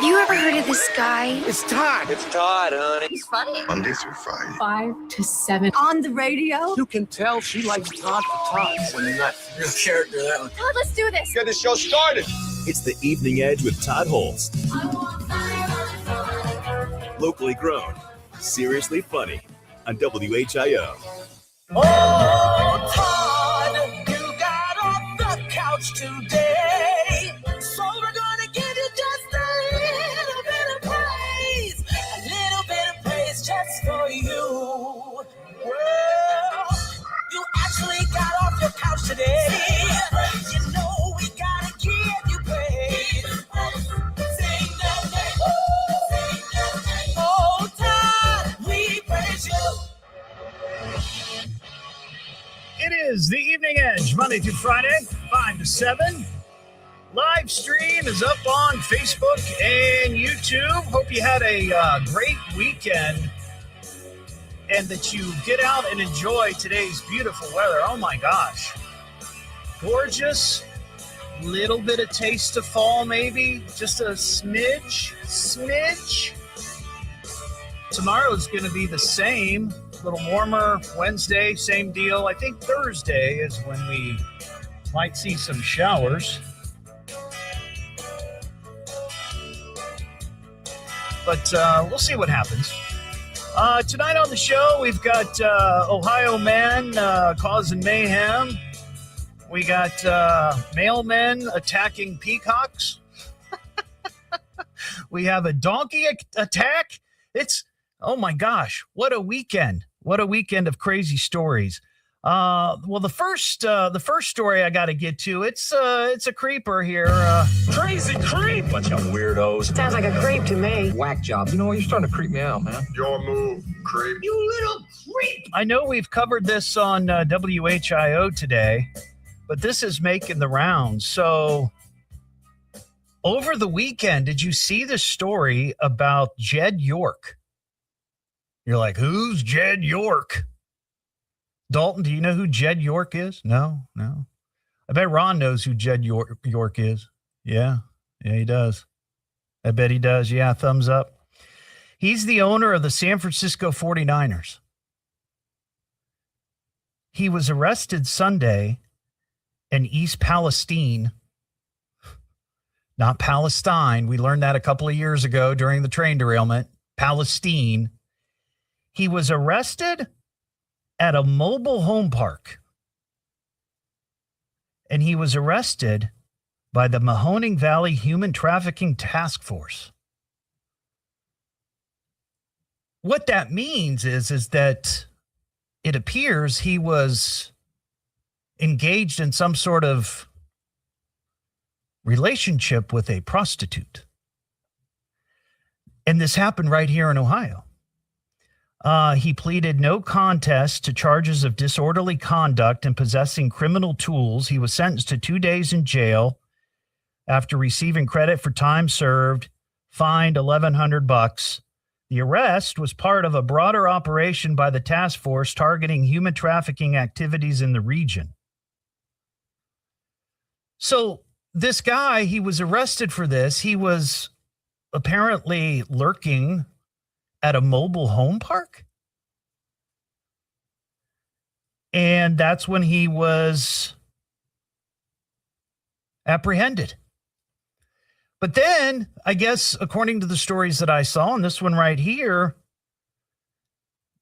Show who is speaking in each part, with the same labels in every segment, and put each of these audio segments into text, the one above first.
Speaker 1: you ever heard of this guy?
Speaker 2: It's Todd.
Speaker 3: It's Todd, honey.
Speaker 1: He's funny.
Speaker 4: Monday through Friday.
Speaker 5: 5 to 7.
Speaker 1: On the radio?
Speaker 2: You can tell she likes Todd for Todd.
Speaker 3: When you're not real character, that one.
Speaker 1: Todd, let's do this.
Speaker 3: Get the show started.
Speaker 6: It's the Evening Edge with Todd Hollst. Locally grown, seriously funny on WHIO.
Speaker 7: Oh, Todd, you got off the couch today. So we're gonna give you just a little bit of praise. A little bit of praise just for you. Well, you actually got off your couch today. You know we gotta give you praise. Sing the name. Sing the name. Oh, Todd, we praise you.
Speaker 8: It is the Evening Edge, Monday through Friday, 5 to 7. Live stream is up on Facebook and YouTube. Hope you had a great weekend and that you get out and enjoy today's beautiful weather. Oh my gosh. Gorgeous. Little bit of taste of fall maybe. Just a smidge. Tomorrow's going to be the same. A little warmer. Wednesday, same deal. I think Thursday is when we might see some showers. But we'll see what happens. Tonight on the show, we've got Ohio Man causing mayhem. We got Mailmen attacking peacocks. We have a donkey attack. Oh my gosh, what a weekend. What a weekend of crazy stories. Well, the first story I got to get to, it's a creeper here.
Speaker 9: Crazy creep! Bunch of weirdos.
Speaker 5: Sounds like a creep to me.
Speaker 9: Whack job. You know what? You're starting to creep me out, man.
Speaker 4: Your move, creep.
Speaker 7: You little creep.
Speaker 8: I know we've covered this on WHIO today, but this is making the rounds. So over the weekend, did you see the story about Jed York? You're like, who's Jed York? Dalton, do you know who Jed York is? No. I bet Ron knows who Jed York is. Yeah, he does. I bet he does. Yeah, thumbs up. He's the owner of the San Francisco 49ers. He was arrested Sunday in East Palestine. Not Palestine. We learned that a couple of years ago during the train derailment. Palestine. He was arrested at a mobile home park. And he was arrested by the Mahoning Valley Human Trafficking Task Force. What that means is that it appears he was engaged in some sort of relationship with a prostitute. And this happened right here in Ohio. He pleaded no contest to charges of disorderly conduct and possessing criminal tools. He was sentenced to 2 days in jail after receiving credit for time served, fined $1,100. The arrest was part of a broader operation by the task force targeting human trafficking activities in the region. So this guy, he was arrested for this. He was apparently lurking at a mobile home park. And that's when he was apprehended. But then, I guess, according to the stories that I saw, and this one right here,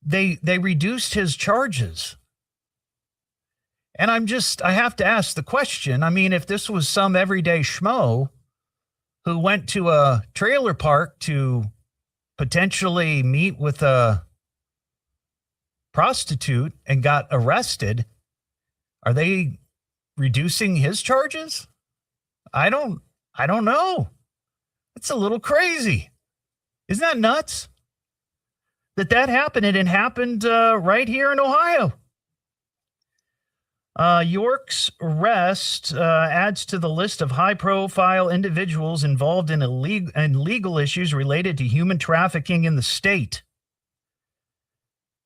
Speaker 8: they reduced his charges. And I have to ask the question. I mean, if this was some everyday schmo who went to a trailer park to potentially meet with a prostitute and got arrested, are they reducing his charges? I don't know. It's a little crazy. Isn't that nuts? That happened, and it happened right here in Ohio. York's arrest adds to the list of high-profile individuals involved in legal issues related to human trafficking in the state.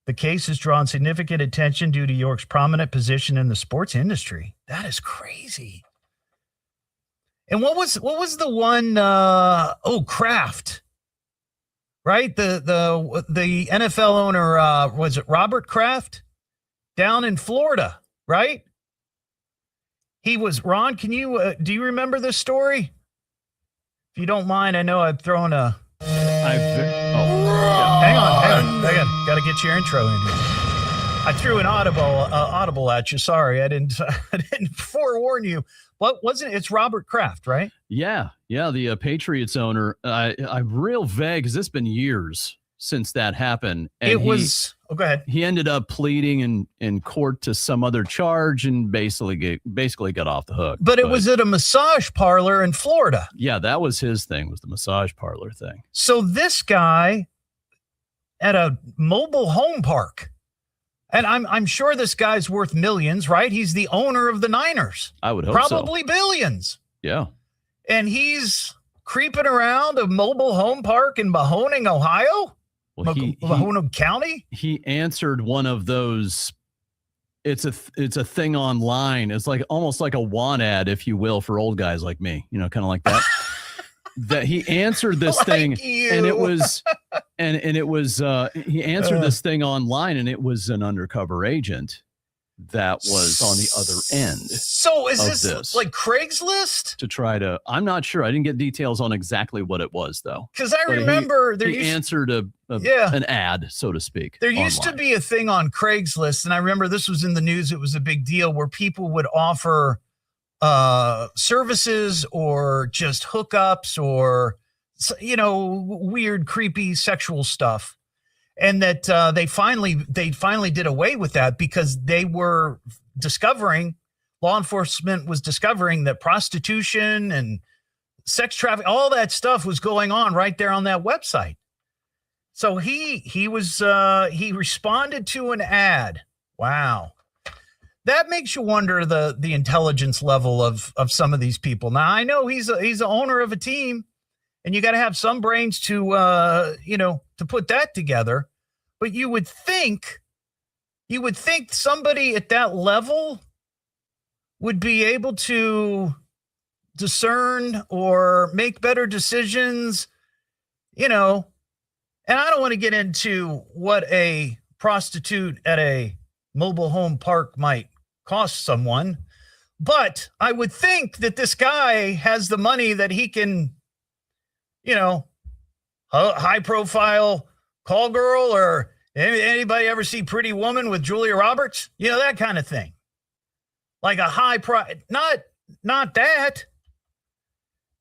Speaker 8: The case has drawn significant attention due to York's prominent position in the sports industry. That is crazy. And what was the one? Kraft, right? The NFL owner, was it Robert Kraft down in Florida, right? He was, Ron, do you remember this story? If you don't mind, I know I've thrown a. Hang on. Got to get your intro in here. I threw an audible at you. Sorry, I didn't forewarn you. What wasn't it? It's Robert Kraft, right?
Speaker 10: Yeah. The Patriots owner. I'm real vague because it's been years since that happened. And
Speaker 8: go ahead.
Speaker 10: He ended up pleading in court to some other charge and basically got off the hook.
Speaker 8: But it was at a massage parlor in Florida.
Speaker 10: Yeah, that was his thing, was the massage parlor thing.
Speaker 8: So this guy at a mobile home park, and I'm sure this guy's worth millions, right? He's the owner of the Niners.
Speaker 10: I would hope
Speaker 8: probably billions.
Speaker 10: Yeah.
Speaker 8: And he's creeping around a mobile home park in Mahoning, Ohio?
Speaker 10: Well,
Speaker 8: Mahoning County?
Speaker 10: He answered one of those. It's a thing online. It's like almost like a want ad, if you will, for old guys like me. Kind of like that. That he answered this thing, and it was, he answered this thing online, and it was an undercover agent that was on the other end.
Speaker 8: So is this like Craigslist?
Speaker 10: To try to, I'm not sure. I didn't get details on exactly what it was, though.
Speaker 8: Because I remember
Speaker 10: he answered an ad, so to speak.
Speaker 8: There used to be a thing on Craigslist, and I remember this was in the news. It was a big deal where people would offer services or just hookups or, weird, creepy sexual stuff. And that they finally did away with that because they were law enforcement was discovering that prostitution and sex trafficking, all that stuff was going on right there on that website. So he responded to an ad. Wow. That makes you wonder the intelligence level of some of these people. Now I know he's the owner of a team, and you got to have some brains to put that together. But you would think somebody at that level would be able to discern or make better decisions, And I don't want to get into what a prostitute at a mobile home park might cost someone, but I would think that this guy has the money that he can, high profile call girl, or anybody ever see Pretty Woman with Julia Roberts? That kind of thing. Like a high price, not that.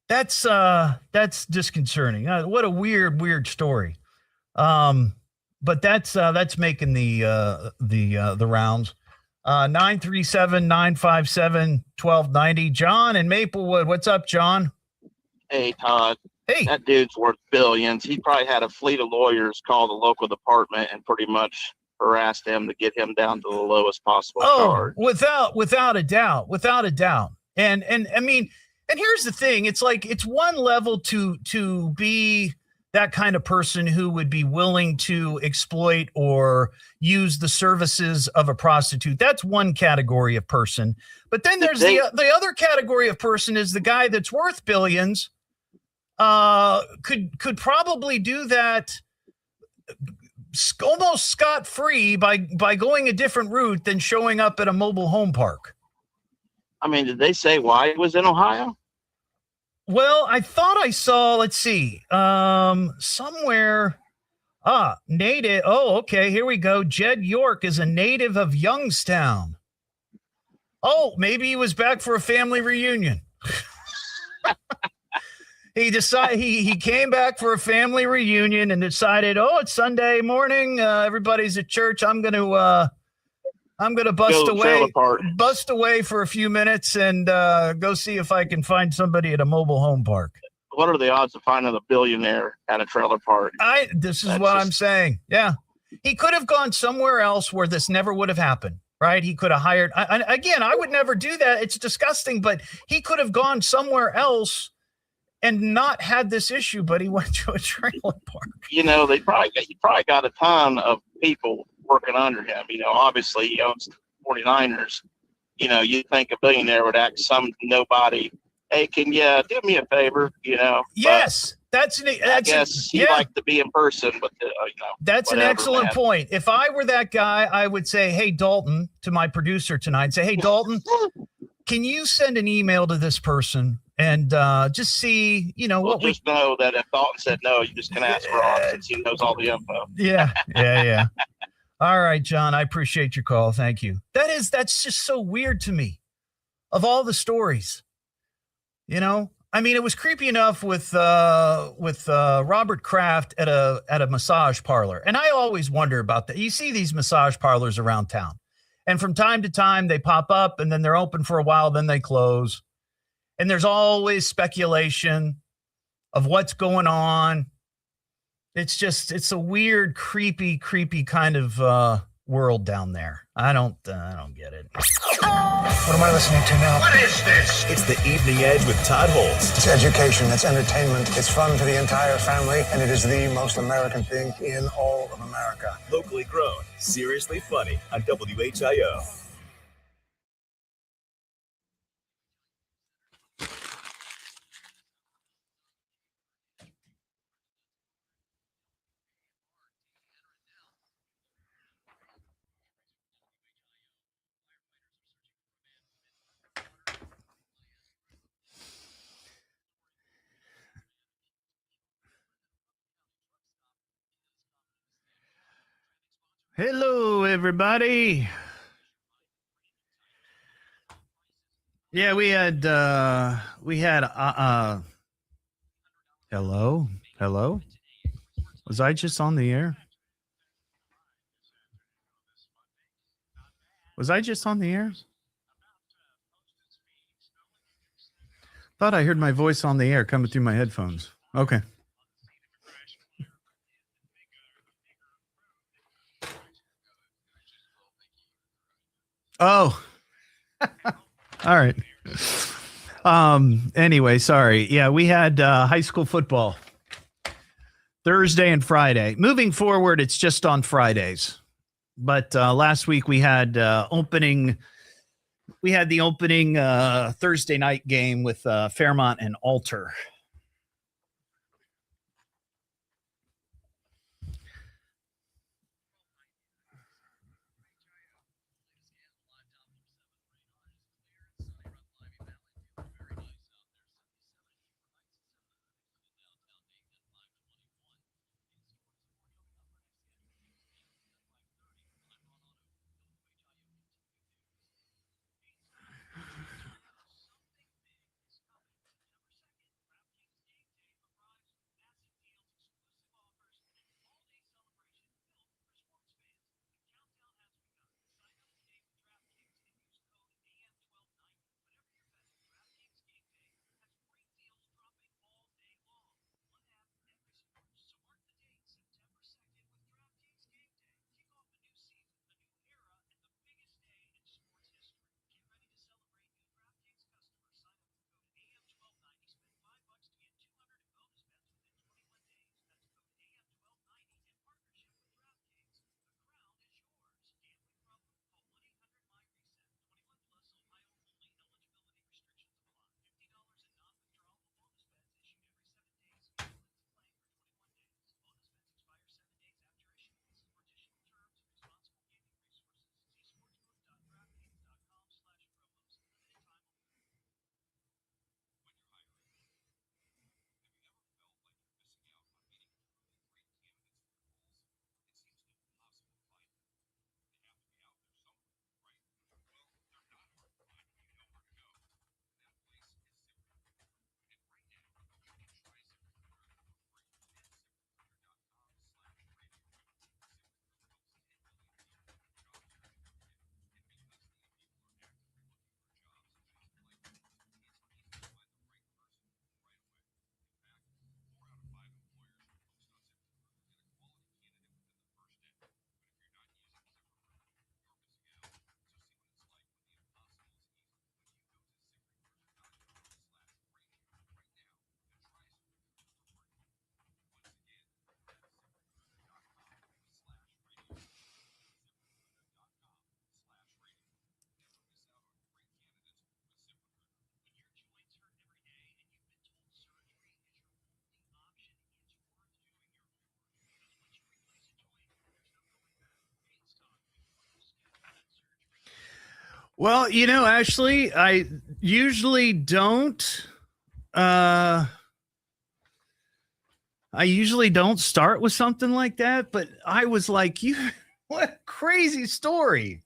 Speaker 8: That's disconcerting. What a weird story. But that's making the rounds. 937-957-1290. John in Maplewood. What's up, John?
Speaker 11: Hey, Todd.
Speaker 8: Hey.
Speaker 11: That dude's worth billions. He probably had a fleet of lawyers call the local department and pretty much harassed him to get him down to the lowest possible charge.
Speaker 8: Without a doubt. And I mean, and here's the thing. It's like, it's one level to be that kind of person who would be willing to exploit or use the services of a prostitute. That's one category of person. But then there's the other category of person is the guy that's worth billions. Could probably do that almost scot-free by going a different route than showing up at a mobile home park.
Speaker 11: I mean, did they say why it was in Ohio?
Speaker 8: Well, I thought I saw, let's see, somewhere, native. Oh, okay, here we go. Jed York is a native of Youngstown. Oh, maybe he was back for a family reunion. He decided he came back for a family reunion and decided, it's Sunday morning. Everybody's at church. I'm gonna bust away for a few minutes and go see if I can find somebody at a mobile home park.
Speaker 11: What are the odds of finding a billionaire at a trailer park?
Speaker 8: This is what I'm saying. Yeah, he could have gone somewhere else where this never would have happened. Right? He could have hired. I would never do that. It's disgusting. But he could have gone somewhere else and not had this issue, but he went to a trailer park.
Speaker 11: He probably got a ton of people working under him. Obviously he owns the 49ers. You think a billionaire would act some nobody hey, can you do me a favor?
Speaker 8: Yes,
Speaker 11: I guess he liked to be in person, but
Speaker 8: that's
Speaker 11: whatever,
Speaker 8: an excellent
Speaker 11: man.
Speaker 8: point. If I were that guy, I would say, hey, Dalton, to my producer tonight, say, hey, Dalton, can you send an email to this person and just see,
Speaker 11: Well, just know that if Dalton said no, you just can ask Rob since he knows all the info.
Speaker 8: Yeah. All right, John, I appreciate your call. Thank you. That's just so weird to me. Of all the stories, I mean, it was creepy enough with Robert Kraft at a massage parlor. And I always wonder about that. You see these massage parlors around town, and from time to time they pop up and then they're open for a while, then they close. And there's always speculation of what's going on. It's a weird, creepy kind of world down there. I don't get it.
Speaker 2: What am I listening to now?
Speaker 4: What is this?
Speaker 6: It's the Evening Edge with Todd Hollst.
Speaker 2: It's education, it's entertainment, it's fun for the entire family, and it is the most American thing in all of America.
Speaker 6: Locally grown, seriously funny on WHIO.
Speaker 8: Hello, everybody. Yeah, we had hello. Was I just on the air? Was I just on the air? Thought I heard my voice on the air coming through my headphones. Okay. Oh. All right. Anyway, sorry. Yeah, we had high school football Thursday and Friday. Moving forward, it's just on Fridays. But last week we had opening Thursday night game with Fairmont and Alter. Well, Ashley, I usually don't. I usually don't start with something like that, but I was like, what a crazy story.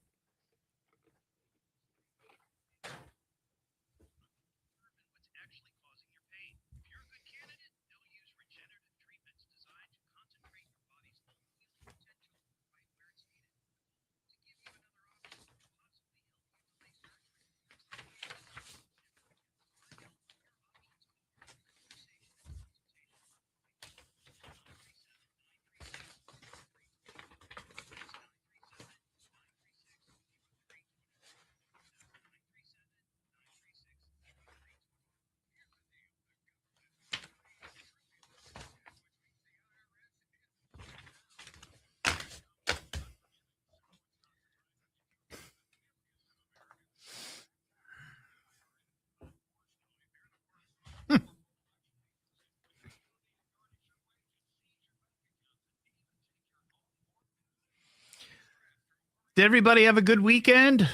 Speaker 8: Did everybody have a good weekend?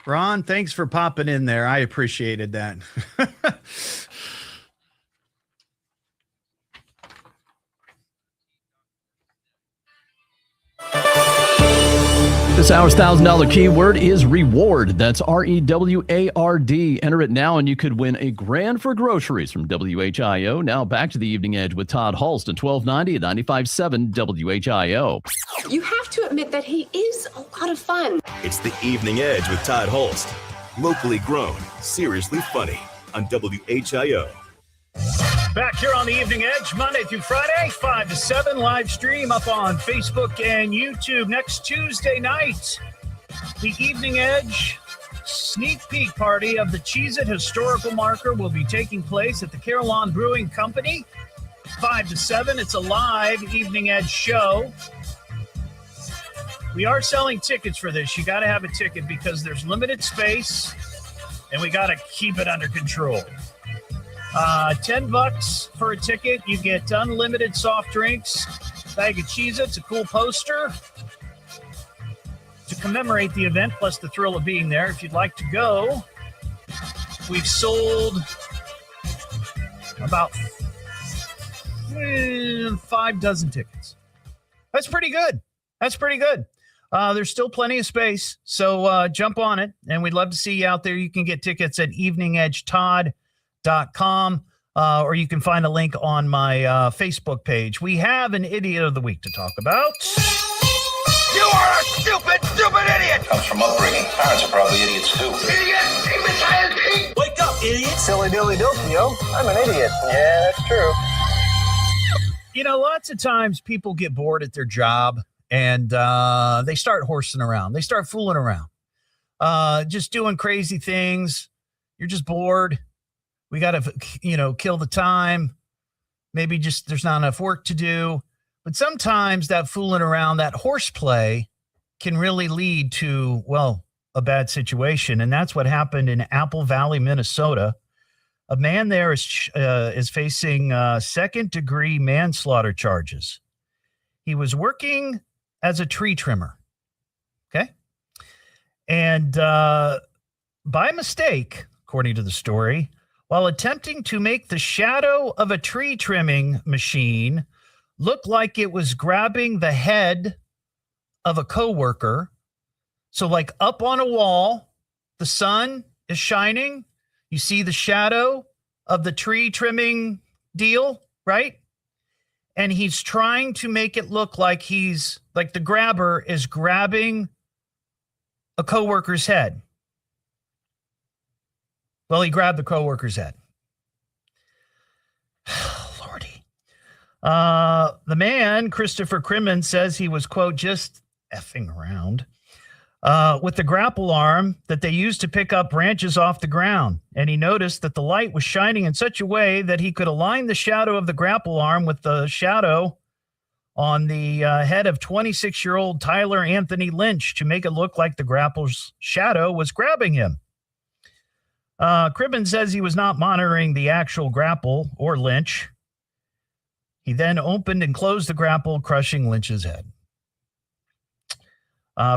Speaker 8: Ron, thanks for popping in there. I appreciated that.
Speaker 10: This hour's $1,000 keyword is reward. That's REWARD. Enter it now and you could win a grand for groceries from WHIO. Now back to the Evening Edge with Todd Hollst at 1290 at 95.7 WHIO.
Speaker 5: You have to admit that he is a lot of fun.
Speaker 6: It's the Evening Edge with Todd Hollst. Locally grown, seriously funny on WHIO.
Speaker 8: Back here on the Evening Edge, Monday through Friday, 5 to 7, live stream up on Facebook and YouTube. Next Tuesday night, the Evening Edge sneak peek party of the Cheez-It Historical Marker will be taking place at the Carillon Brewing Company, 5 to 7. It's a live Evening Edge show. We are selling tickets for this. You got to have a ticket because there's limited space, and we got to keep it under control. $10 for a ticket. You get unlimited soft drinks, bag of Cheez-Its, a cool poster to commemorate the event, plus the thrill of being there. If you'd like to go, we've sold about 5 dozen tickets. That's pretty good. There's still plenty of space, so jump on it, and we'd love to see you out there. You can get tickets at eveningedgetodd.com, or you can find a link on my Facebook page. We have an Idiot of the Week to talk about.
Speaker 7: You are a stupid idiot!
Speaker 4: Comes from upbringing. Parents are probably idiots too.
Speaker 7: Idiot! Imbecile pig!
Speaker 3: Wake up, idiot!
Speaker 2: Silly dilly dilly, yo. I'm an idiot. Yeah, that's true.
Speaker 8: Lots of times people get bored at their job and they start horsing around. They start fooling around, just doing crazy things. You're just bored. We got to, kill the time. Maybe just there's not enough work to do. But sometimes that fooling around, that horseplay can really lead to, a bad situation. And that's what happened in Apple Valley, Minnesota. A man there is facing second-degree manslaughter charges. He was working as a tree trimmer, okay? And by mistake, according to the story, while attempting to make the shadow of a tree trimming machine look like it was grabbing the head of a coworker, so like up on a wall, the sun is shining, you see the shadow of the tree trimming deal, right? And he's trying to make it look like he's like the grabber is grabbing a coworker's head. Well, he grabbed the coworker's head. Lordy. The man, Christopher Crimmins, says he was, quote, just effing around with the grapple arm that they used to pick up branches off the ground. And he noticed that the light was shining in such a way that he could align the shadow of the grapple arm with the shadow on the head of 26-year-old Tyler Anthony Lynch to make it look like the grapple's shadow was grabbing him. Cribbin says he was not monitoring the actual grapple or Lynch. He then opened and closed the grapple, crushing Lynch's head.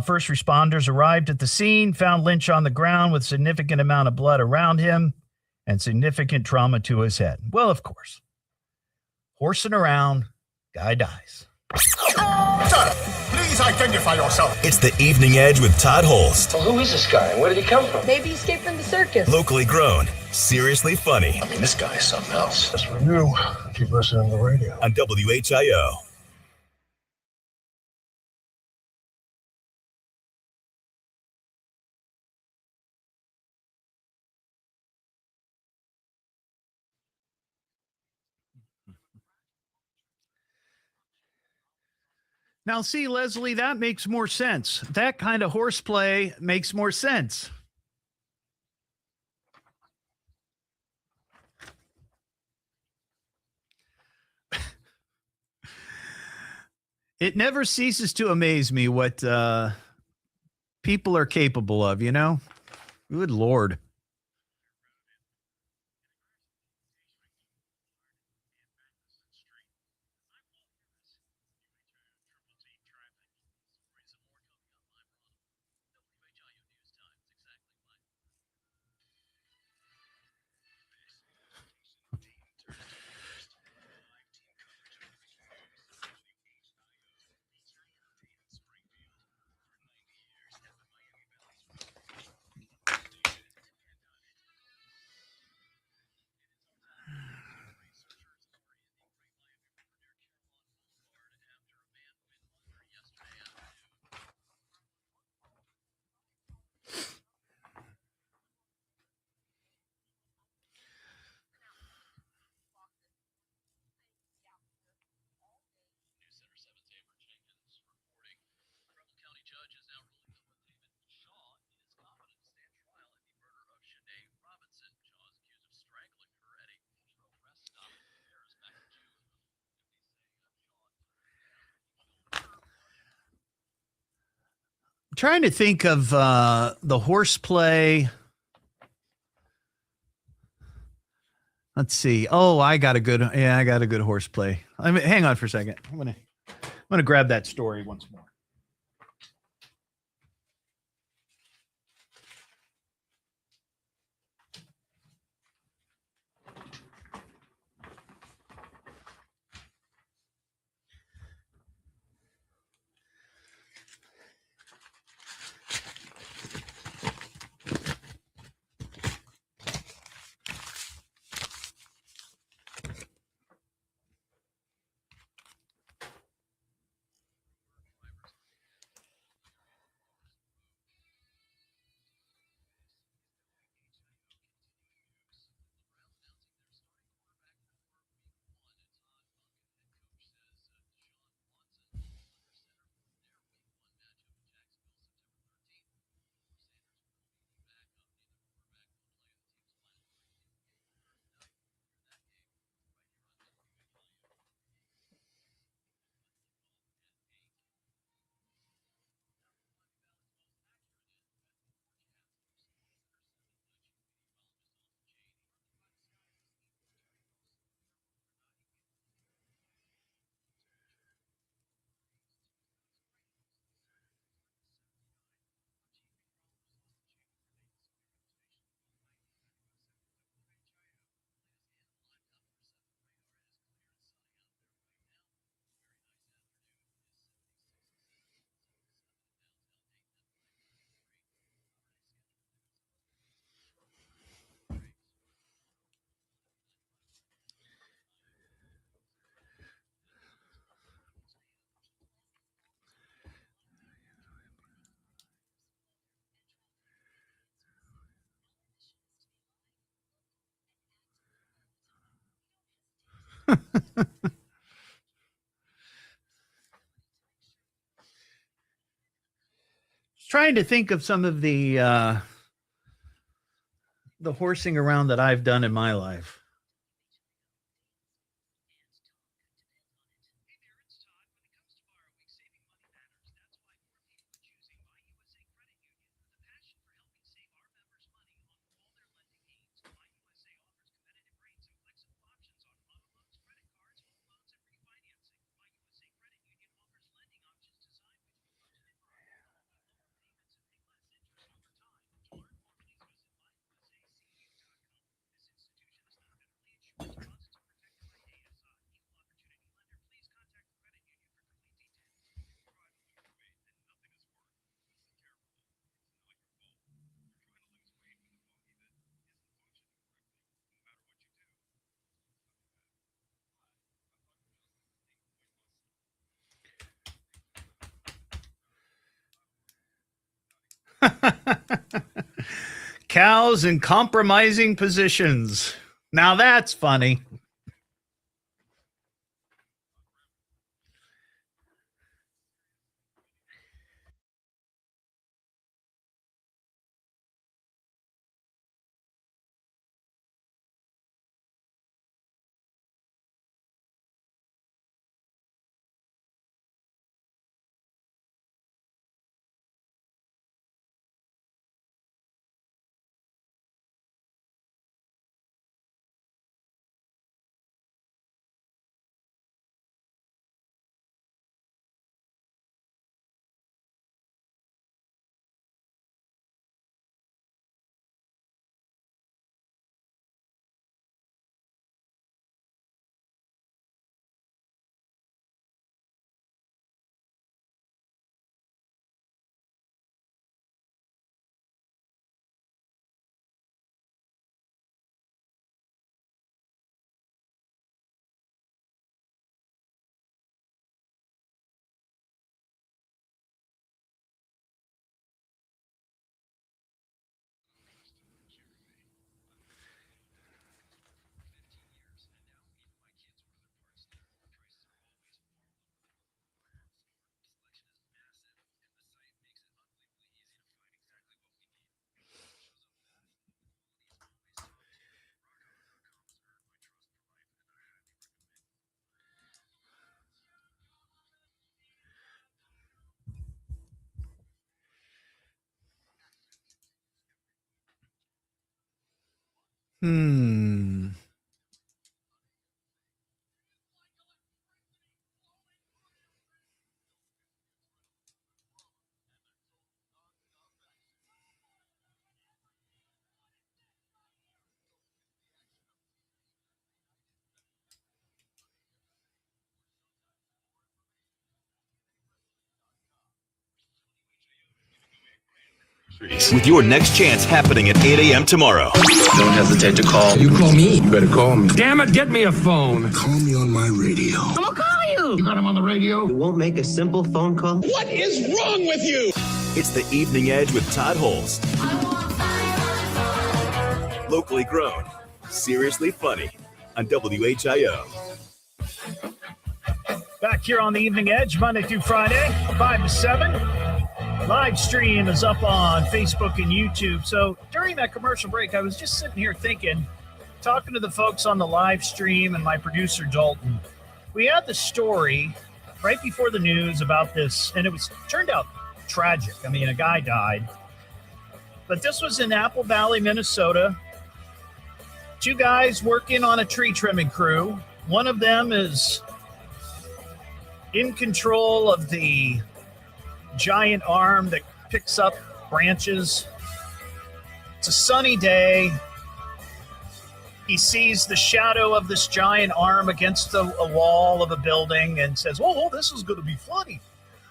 Speaker 8: First responders arrived at the scene, found Lynch on the ground with significant amount of blood around him and significant trauma to his head. Well, of course. Horsing around, guy dies.
Speaker 2: Sir, please identify yourself.
Speaker 6: It's the Evening Edge with Todd Hollst.
Speaker 9: Well, who is this guy and where did he come from?
Speaker 1: Maybe he escaped from the circus.
Speaker 6: Locally grown, seriously funny
Speaker 4: I mean, this guy is something else.
Speaker 2: That's for you. Keep listening to the radio.
Speaker 6: on WHIO.
Speaker 8: Now, see, Leslie, that makes more sense. That kind of horseplay makes more sense. It never ceases to amaze me what people are capable of, you know? Good Lord. Trying to think of the horseplay. Let's see. Oh, I got a good horseplay. I mean, hang on for a second. I'm gonna grab that story once more. Trying to think of some of the horsing around that I've done in my life. Cows in compromising positions. Now that's funny.
Speaker 6: With your next chance happening at 8 a.m. tomorrow.
Speaker 9: Don't hesitate to call. You call me. You better call me.
Speaker 12: Damn it, get me a phone.
Speaker 2: Call me on my radio.
Speaker 12: I'm gonna call you. You got him on the radio?
Speaker 9: You won't make a simple phone call?
Speaker 12: What is wrong with you?
Speaker 6: It's the Evening Edge with Todd Hollst. Locally grown, seriously funny on WHIO.
Speaker 8: Back here on the Evening Edge, Monday through Friday, 5 to 7. Live stream is up on Facebook and YouTube. So during that commercial break, I was just sitting here thinking, talking to the folks on the live stream and my producer, Dalton. We had the story right before the news about this, and it turned out tragic. I mean, a guy died. But this was in Apple Valley, Minnesota. 2 guys working on a tree trimming crew. One of them is in control of the giant arm that picks up branches. It's a sunny day. He sees the shadow of this giant arm against a wall of a building and says, "Oh, this is going to be funny.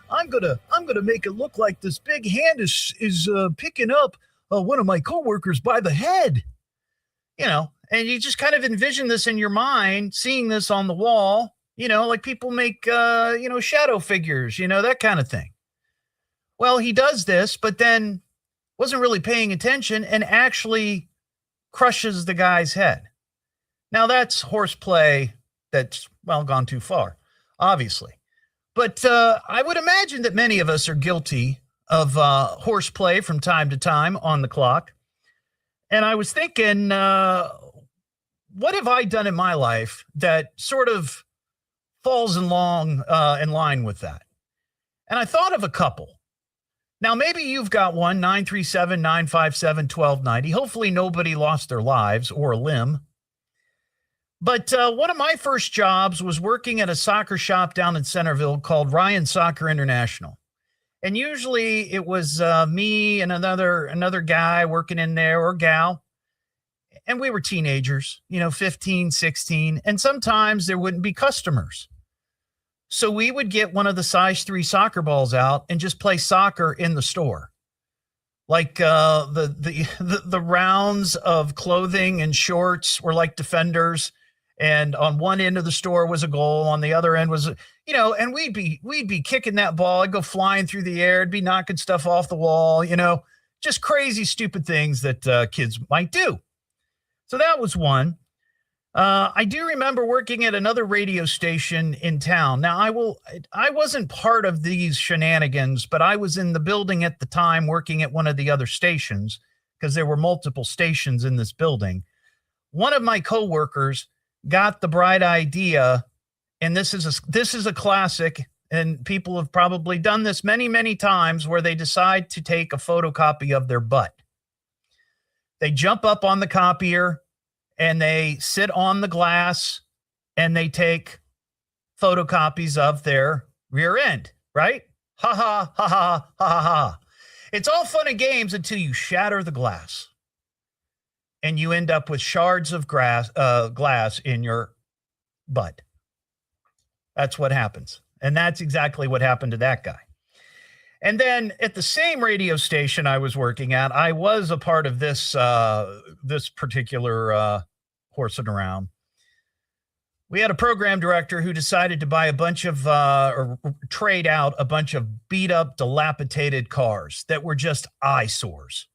Speaker 8: I'm gonna make it look like this big hand is picking up one of my coworkers by the head." You know, and you just kind of envision this in your mind, seeing this on the wall. You know, like people make shadow figures. That kind of thing. Well, he does this, but then wasn't really paying attention and actually crushes the guy's head. Now that's horseplay that's, well, gone too far, obviously. But I would imagine that many of us are guilty of horseplay from time to time on the clock. And I was thinking, what have I done in my life that sort of falls in line with that? And I thought of a couple. Now, maybe you've got one, 937-957-1290. Hopefully nobody lost their lives or a limb. But one of my first jobs was working at a soccer shop down in Centerville called Ryan Soccer International. And usually it was me and another guy working in there, or gal. And we were teenagers, 15, 16. And sometimes there wouldn't be customers. So we would get one of the size 3 soccer balls out and just play soccer in the store. Like the rounds of clothing and shorts were like defenders. And on one end of the store was a goal. On the other end was, and we'd be kicking that ball. It'd go flying through the air. It'd be knocking stuff off the wall, just crazy, stupid things that kids might do. So that was one. I do remember working at another radio station in town. Now, I wasn't part of these shenanigans, but I was in the building at the time working at one of the other stations because there were multiple stations in this building. One of my coworkers got the bright idea, and this is a classic, and people have probably done this many, many times, where they decide to take a photocopy of their butt. They jump up on the copier and they sit on the glass and they take photocopies of their rear end, right? Ha ha, ha ha, ha ha, ha. It's all fun and games until you shatter the glass and you end up with shards of glass in your butt. That's what happens. And that's exactly what happened to that guy. And then at the same radio station I was working at, I was a part of this particular horsing around. We had a program director who decided to buy a bunch of or trade out a bunch of beat up, dilapidated cars that were just eyesores.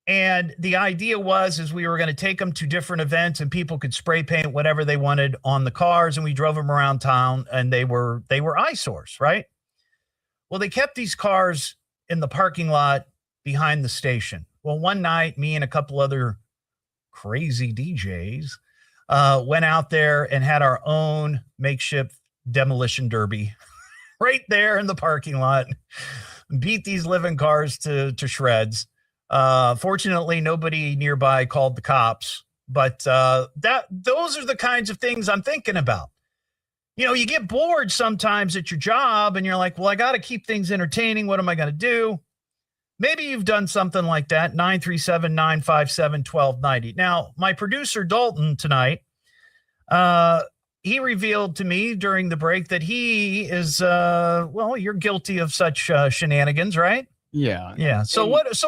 Speaker 8: And the idea was we were going to take them to different events and people could spray paint whatever they wanted on the cars, and we drove them around town, and they were eyesores, right? Well, they kept these cars in the parking lot behind the station. Well, one night, me and a couple other crazy DJs went out there and had our own makeshift demolition derby right there in the parking lot, beat these living cars to shreds. Fortunately, nobody nearby called the cops, but those are the kinds of things I'm thinking about. You get bored sometimes at your job and you're like, well, I got to keep things entertaining. What am I going to do? Maybe you've done something like that. 937-957-1290. Now, my producer, Dalton, tonight, he revealed to me during the break that he is, you're guilty of such shenanigans, right?
Speaker 13: Yeah.
Speaker 8: Yeah. So what did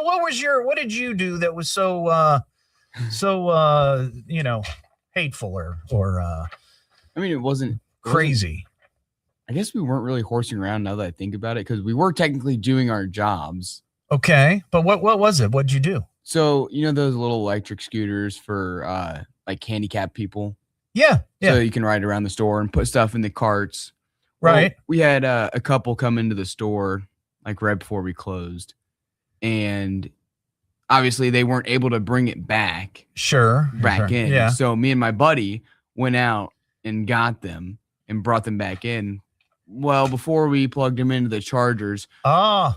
Speaker 8: you do that was so hateful or
Speaker 13: it wasn't
Speaker 8: crazy.
Speaker 13: I guess we weren't really horsing around now that I think about it, because we were technically doing our jobs.
Speaker 8: Okay. But what was it? What'd you do?
Speaker 13: So, those little electric scooters for like handicapped people?
Speaker 8: Yeah.
Speaker 13: So you can ride around the store and put stuff in the carts.
Speaker 8: Right.
Speaker 13: Well, we had a couple come into the store like right before we closed, and obviously they weren't able to bring it back. Back in.
Speaker 8: Yeah.
Speaker 13: So me and my buddy went out and got them and brought them back in. Well, before we plugged them into the chargers,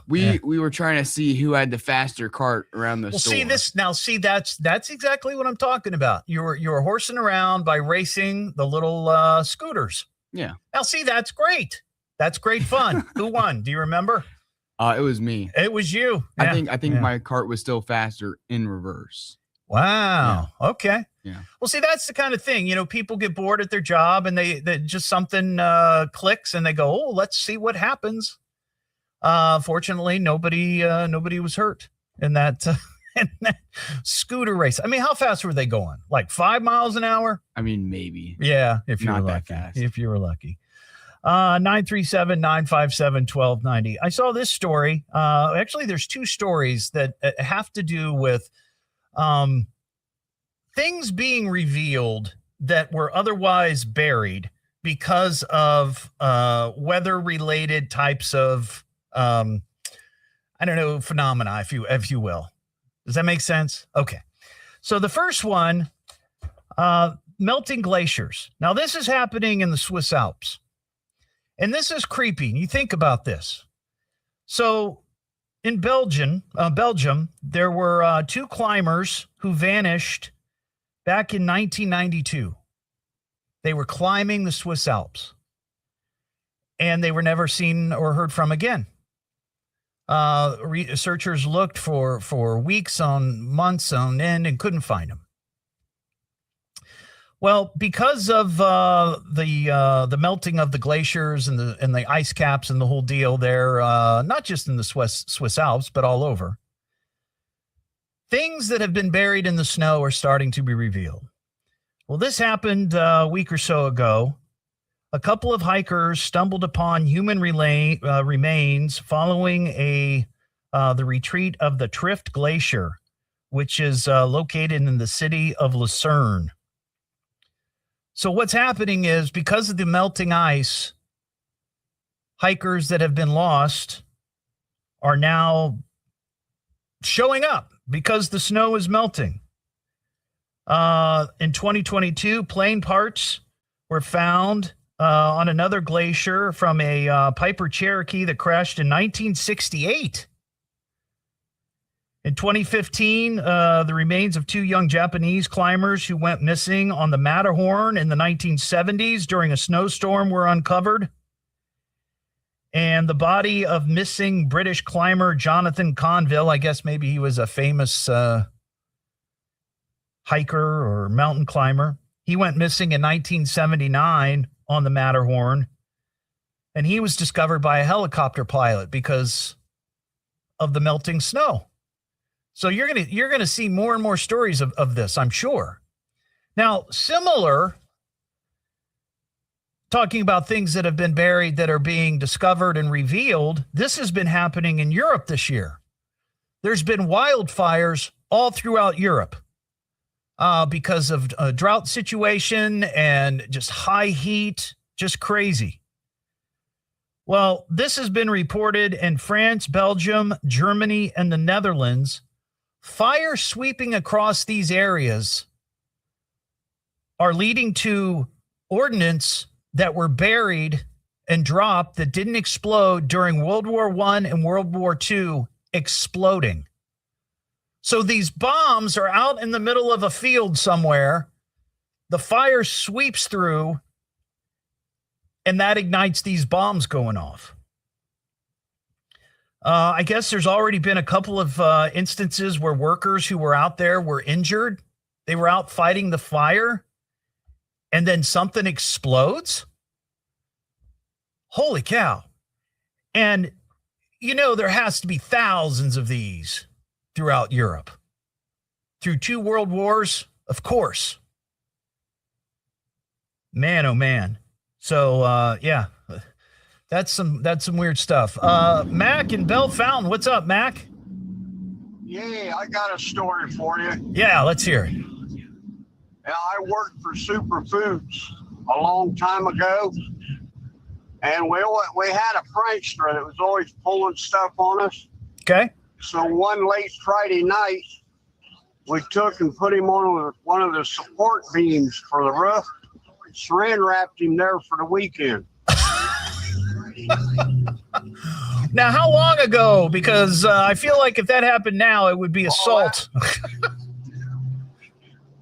Speaker 13: we were trying to see who had the faster cart around the store.
Speaker 8: That's exactly what I'm talking about. You were horsing around by racing the little scooters.
Speaker 13: Yeah.
Speaker 8: Now, see, that's great. That's great fun. Who won? Do you remember?
Speaker 13: It was me.
Speaker 8: It was you.
Speaker 13: Yeah. I think my cart was still faster in reverse.
Speaker 8: Wow. Yeah. Okay.
Speaker 13: Yeah.
Speaker 8: Well, see, that's the kind of thing, people get bored at their job and they just something clicks and they go, oh, let's see what happens. Fortunately, nobody was hurt in that scooter race. I mean, how fast were they going? Like 5 miles an hour?
Speaker 13: Maybe.
Speaker 8: Yeah. If you
Speaker 13: Not
Speaker 8: were
Speaker 13: that
Speaker 8: lucky.
Speaker 13: fast.
Speaker 8: If you were lucky. 937-957-1290. I saw this story. Actually, there's two stories that have to do with things being revealed that were otherwise buried because of weather-related types of, phenomena, if you will. Does that make sense? Okay. So the first one, melting glaciers. Now, this is happening in the Swiss Alps. And this is creepy. You think about this. So in Belgium, there were 2 climbers who vanished back in 1992. They were climbing the Swiss Alps, and they were never seen or heard from again. Researchers looked for weeks on months on end and couldn't find them. Well, because of the melting of the glaciers and the ice caps and the whole deal there, not just in the Swiss Alps, but all over, things that have been buried in the snow are starting to be revealed. Well, this happened a week or so ago. A couple of hikers stumbled upon human remains following the retreat of the Trift Glacier, which is located in the city of Lucerne. So what's happening is, because of the melting ice, hikers that have been lost are now showing up because the snow is melting. In 2022, plane parts were found on another glacier from a Piper Cherokee that crashed in 1968. In 2015, the remains of 2 young Japanese climbers who went missing on the Matterhorn in the 1970s during a snowstorm were uncovered. And the body of missing British climber Jonathan Conville, I guess maybe he was a famous hiker or mountain climber. He went missing in 1979 on the Matterhorn, and he was discovered by a helicopter pilot because of the melting snow. So you're gonna see more and more stories of this, I'm sure. Now, similar, talking about things that have been buried that are being discovered and revealed, this has been happening in Europe this year. There's been wildfires all throughout Europe because of a drought situation and just high heat, just crazy. Well, this has been reported in France, Belgium, Germany, and the Netherlands. Fire sweeping across these areas are leading to ordnance that were buried and dropped that didn't explode during World War I and World War II exploding. So these bombs are out in the middle of a field somewhere. The fire sweeps through, and that ignites these bombs going off. I guess there's already been a couple of instances where workers who were out there were injured. They were out fighting the fire, and then something explodes. Holy cow. And, there has to be thousands of these throughout Europe. Through 2 world wars, of course. Man, oh man. So, yeah. That's some weird stuff. Mac in Bell Fountain. What's up, Mac?
Speaker 14: Yeah, I got a story for you.
Speaker 8: Yeah, let's hear it.
Speaker 14: Now, I worked for Superfoods a long time ago, and we had a prankster that was always pulling stuff on us.
Speaker 8: Okay.
Speaker 14: So one late Friday night, we took and put him on one of the support beams for the roof, saran wrapped him there for the weekend.
Speaker 8: Now, how long ago? Because I feel like if that happened now, it would be assault.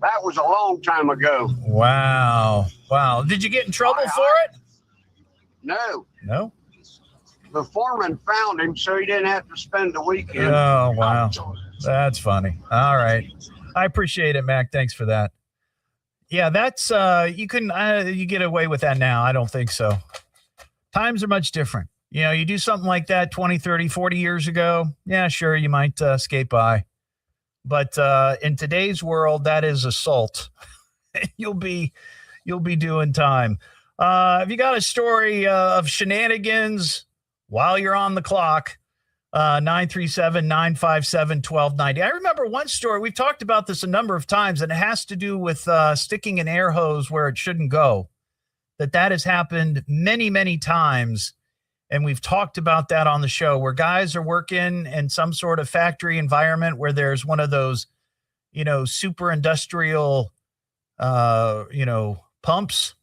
Speaker 14: That was a long time ago.
Speaker 8: Wow. Did you get in trouble for it?
Speaker 14: No.
Speaker 8: No?
Speaker 14: The foreman found him, so he didn't have to spend the weekend.
Speaker 8: Oh, wow. That's funny. All right. I appreciate it, Mac. Thanks for that. Yeah, that's, you get away with that now. I don't think so. Times are much different. You do something like that 20, 30, 40 years ago. Yeah, sure, you might skate by. But in today's world, that is assault. You'll be doing time. Have you got a story of shenanigans while you're on the clock? 937-957-1290. I remember one story. We've talked about this a number of times, and it has to do with sticking an air hose where it shouldn't go. That has happened many, many times. And we've talked about that on the show where guys are working in some sort of factory environment where there's one of those, super industrial, pumps.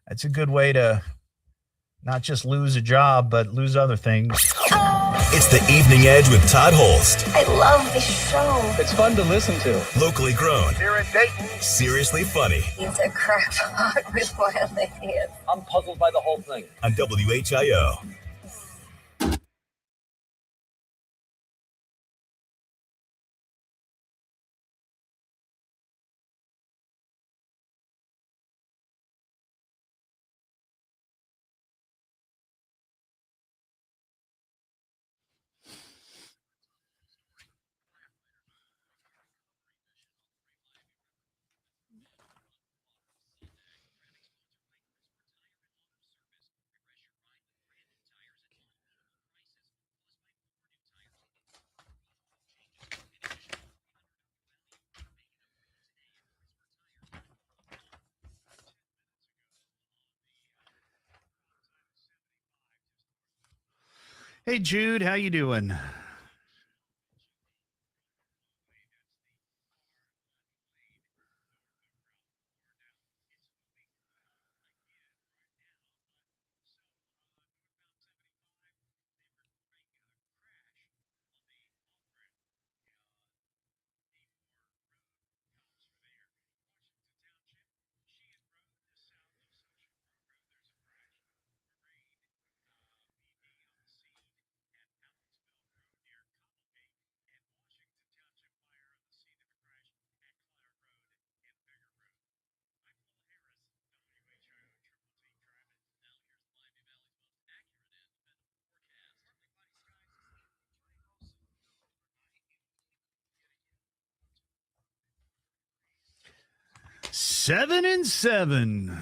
Speaker 8: That's a good way to not just lose a job, but lose other things.
Speaker 6: It's the Evening Edge with Todd Hollst.
Speaker 1: I love this show.
Speaker 4: It's fun to listen to.
Speaker 6: Locally grown.
Speaker 2: Here in Dayton.
Speaker 6: Seriously funny.
Speaker 1: It's a crack pot with wild ideas.
Speaker 4: I'm puzzled by the whole thing.
Speaker 6: On WHIO.
Speaker 8: Hey, Jude, how you doing? Seven and seven.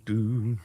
Speaker 8: Do.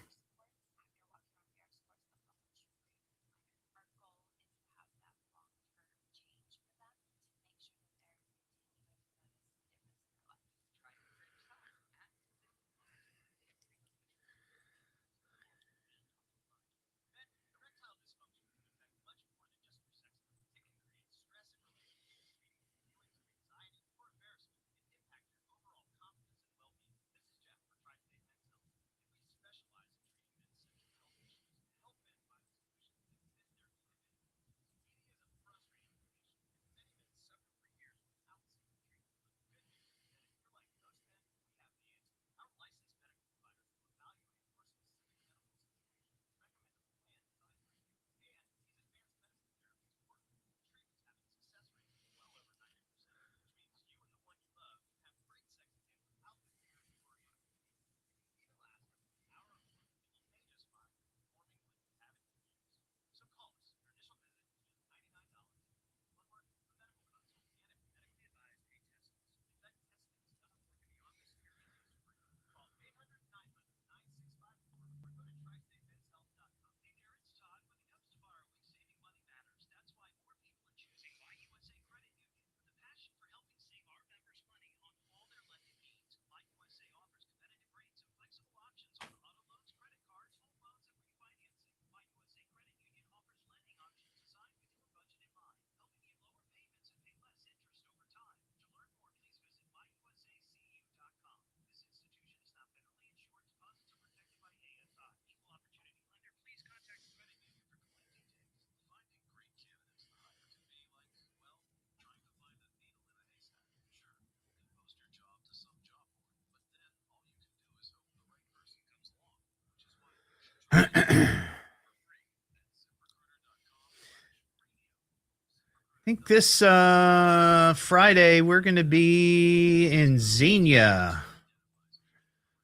Speaker 8: think this Friday we're going to be in Xenia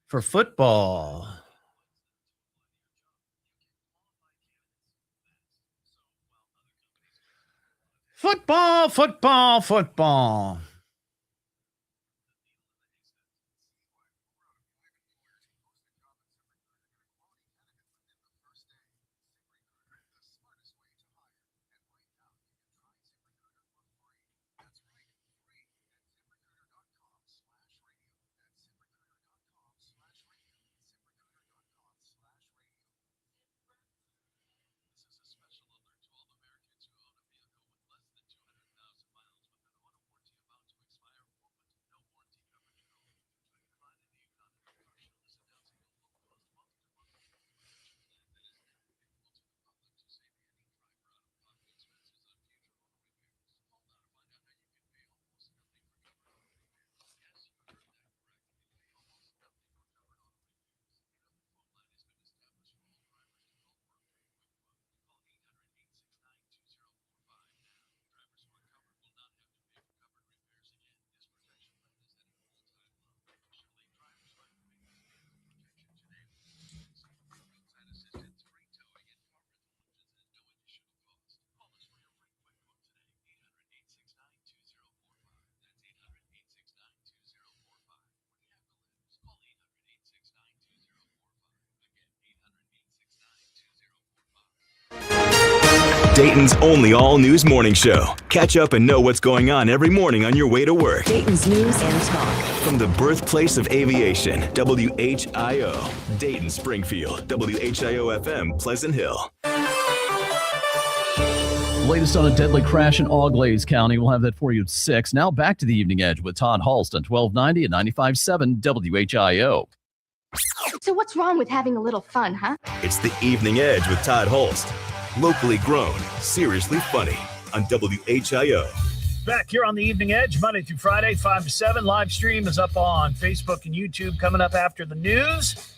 Speaker 8: for football. Football.
Speaker 6: Dayton's only all-news morning show. Catch up and know what's going on every morning on your way to work.
Speaker 15: Dayton's news and talk.
Speaker 6: From the birthplace of aviation, WHIO. Dayton, Springfield, WHIO-FM, Pleasant Hill.
Speaker 10: Latest on a deadly crash in Auglaize County. We'll have that for you at 6. Now back to the Evening Edge with Todd Hollst on 1290 and 95.7 WHIO.
Speaker 16: So what's wrong with having a little fun, huh?
Speaker 6: It's the Evening Edge with Todd Hollst. Locally grown, seriously funny on WHIO.
Speaker 8: Back here on the Evening Edge, Monday through Friday, 5 to 7. Live stream is up on Facebook and YouTube coming up after the news.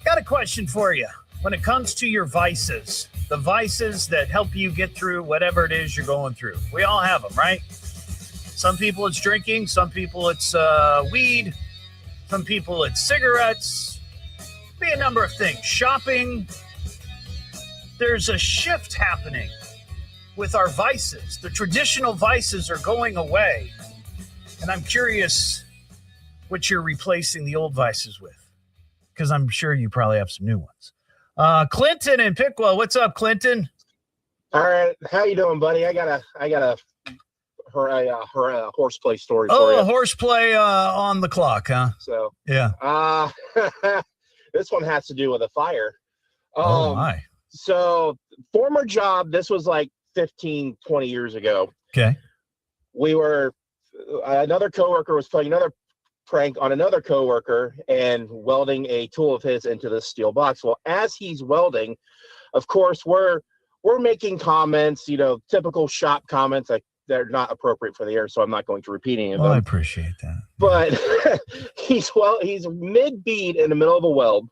Speaker 8: Got a question for you. When it comes to your vices, the vices that help you get through whatever it is you're going through, we all have them, right? Some people it's drinking, some people it's weed, some people it's cigarettes, be a number of things, shopping. There's a shift happening with our vices. The traditional vices are going away. And I'm curious what you're replacing the old vices with, because I'm sure you probably have some new ones. Clinton and Piqua, what's up, Clinton?
Speaker 17: All right, how you doing, buddy? I got a horseplay story for you.
Speaker 8: Oh, horseplay on the clock, huh?
Speaker 17: So
Speaker 8: yeah.
Speaker 17: This one has to do with a fire.
Speaker 8: Oh my.
Speaker 17: So former job, this was like 15, 20 years ago.
Speaker 8: Okay.
Speaker 17: We were, another coworker was playing another prank on another coworker and welding a tool of his into this steel box. Well, as he's welding, of course, we're making comments, typical shop comments. Like, they're not appropriate for the air, so I'm not going to repeat any of them.
Speaker 8: I appreciate that.
Speaker 17: But he's mid-bead in the middle of a weld,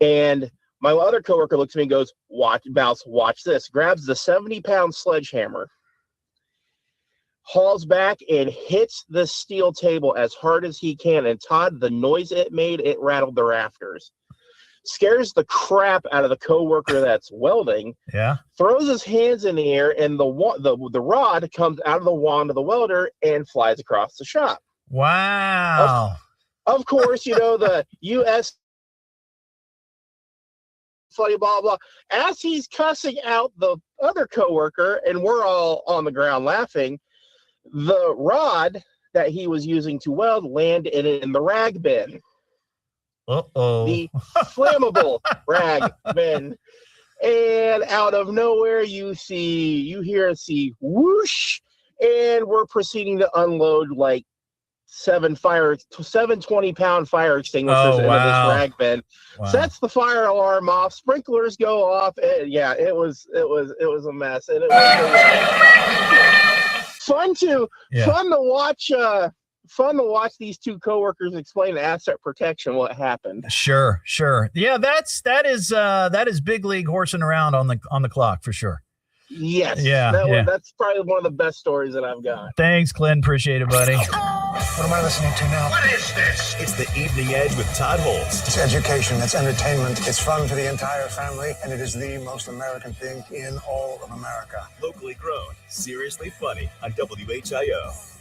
Speaker 17: and my other coworker looks at me and goes, watch this. Grabs the 70-pound sledgehammer, hauls back, and hits the steel table as hard as he can. And Todd, the noise it made, it rattled the rafters. Scares the crap out of the coworker that's welding.
Speaker 8: Yeah. Throws
Speaker 17: his hands in the air, and the rod comes out of the wand of the welder and flies across the shop.
Speaker 8: Wow.
Speaker 17: Of course, the U.S. blah, blah, blah. As he's cussing out the other coworker, and we're all on the ground laughing, the rod that he was using to weld landed in the rag bin.
Speaker 8: Uh-oh.
Speaker 17: The flammable rag bin. And out of nowhere, you hear whoosh, and we're proceeding to unload like 7 20-pound fire extinguishers into this rag bin.
Speaker 8: Wow.
Speaker 17: Sets the fire alarm off. Sprinklers go off. It was a mess. And it was fun to watch. Fun to watch these two coworkers explain asset protection, what happened.
Speaker 8: Sure. Yeah, that is big league horsing around on the clock for sure.
Speaker 17: Yes.
Speaker 8: Yeah,
Speaker 17: That's probably one of the best stories that I've got.
Speaker 8: Thanks, Glenn. Appreciate it, buddy.
Speaker 2: What am I listening to now?
Speaker 12: What is this?
Speaker 6: It's the Evening Edge with Todd Hollst.
Speaker 2: It's education, it's entertainment, it's fun for the entire family, and it is the most American thing in all of America.
Speaker 6: Locally grown, seriously funny on WHIO.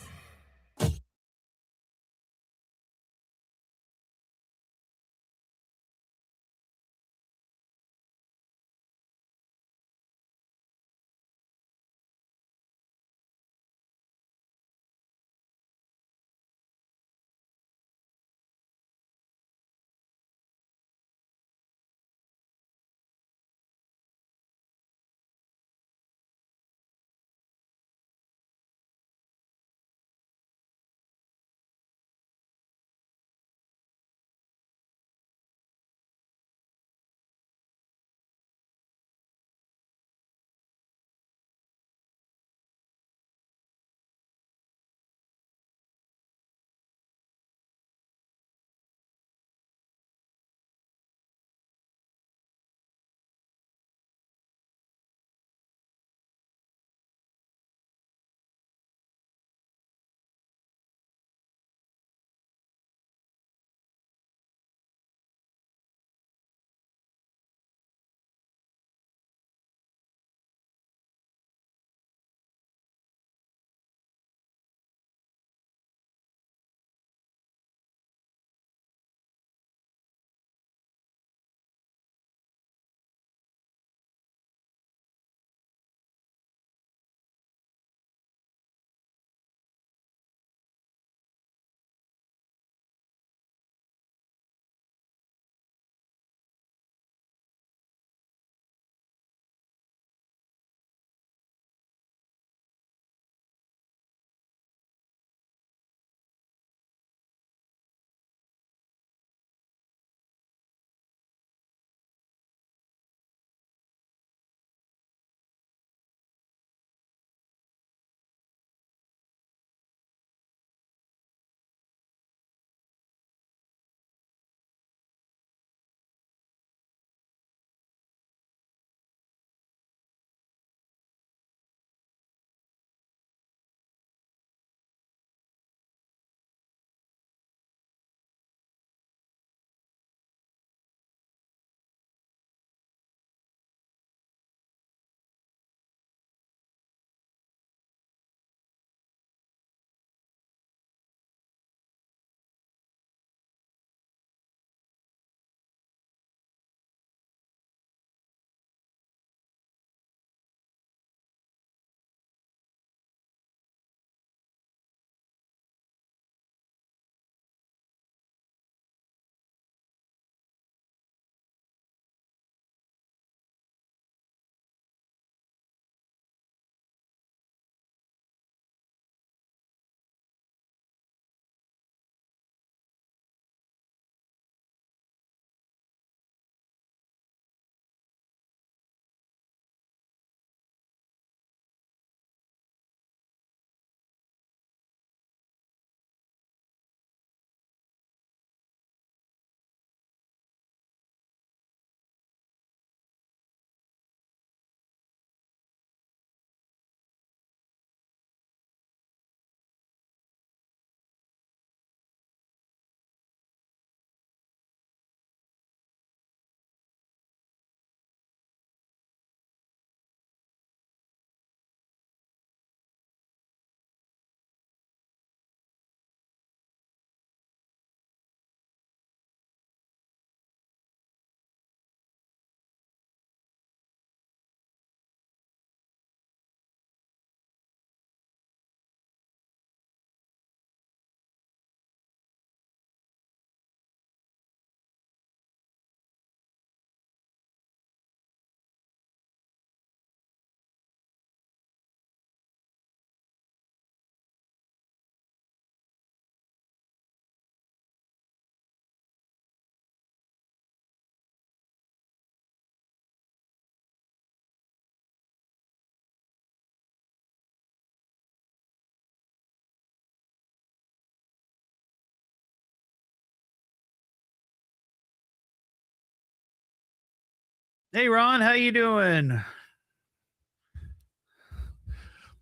Speaker 8: Hey, Ron, how you doing?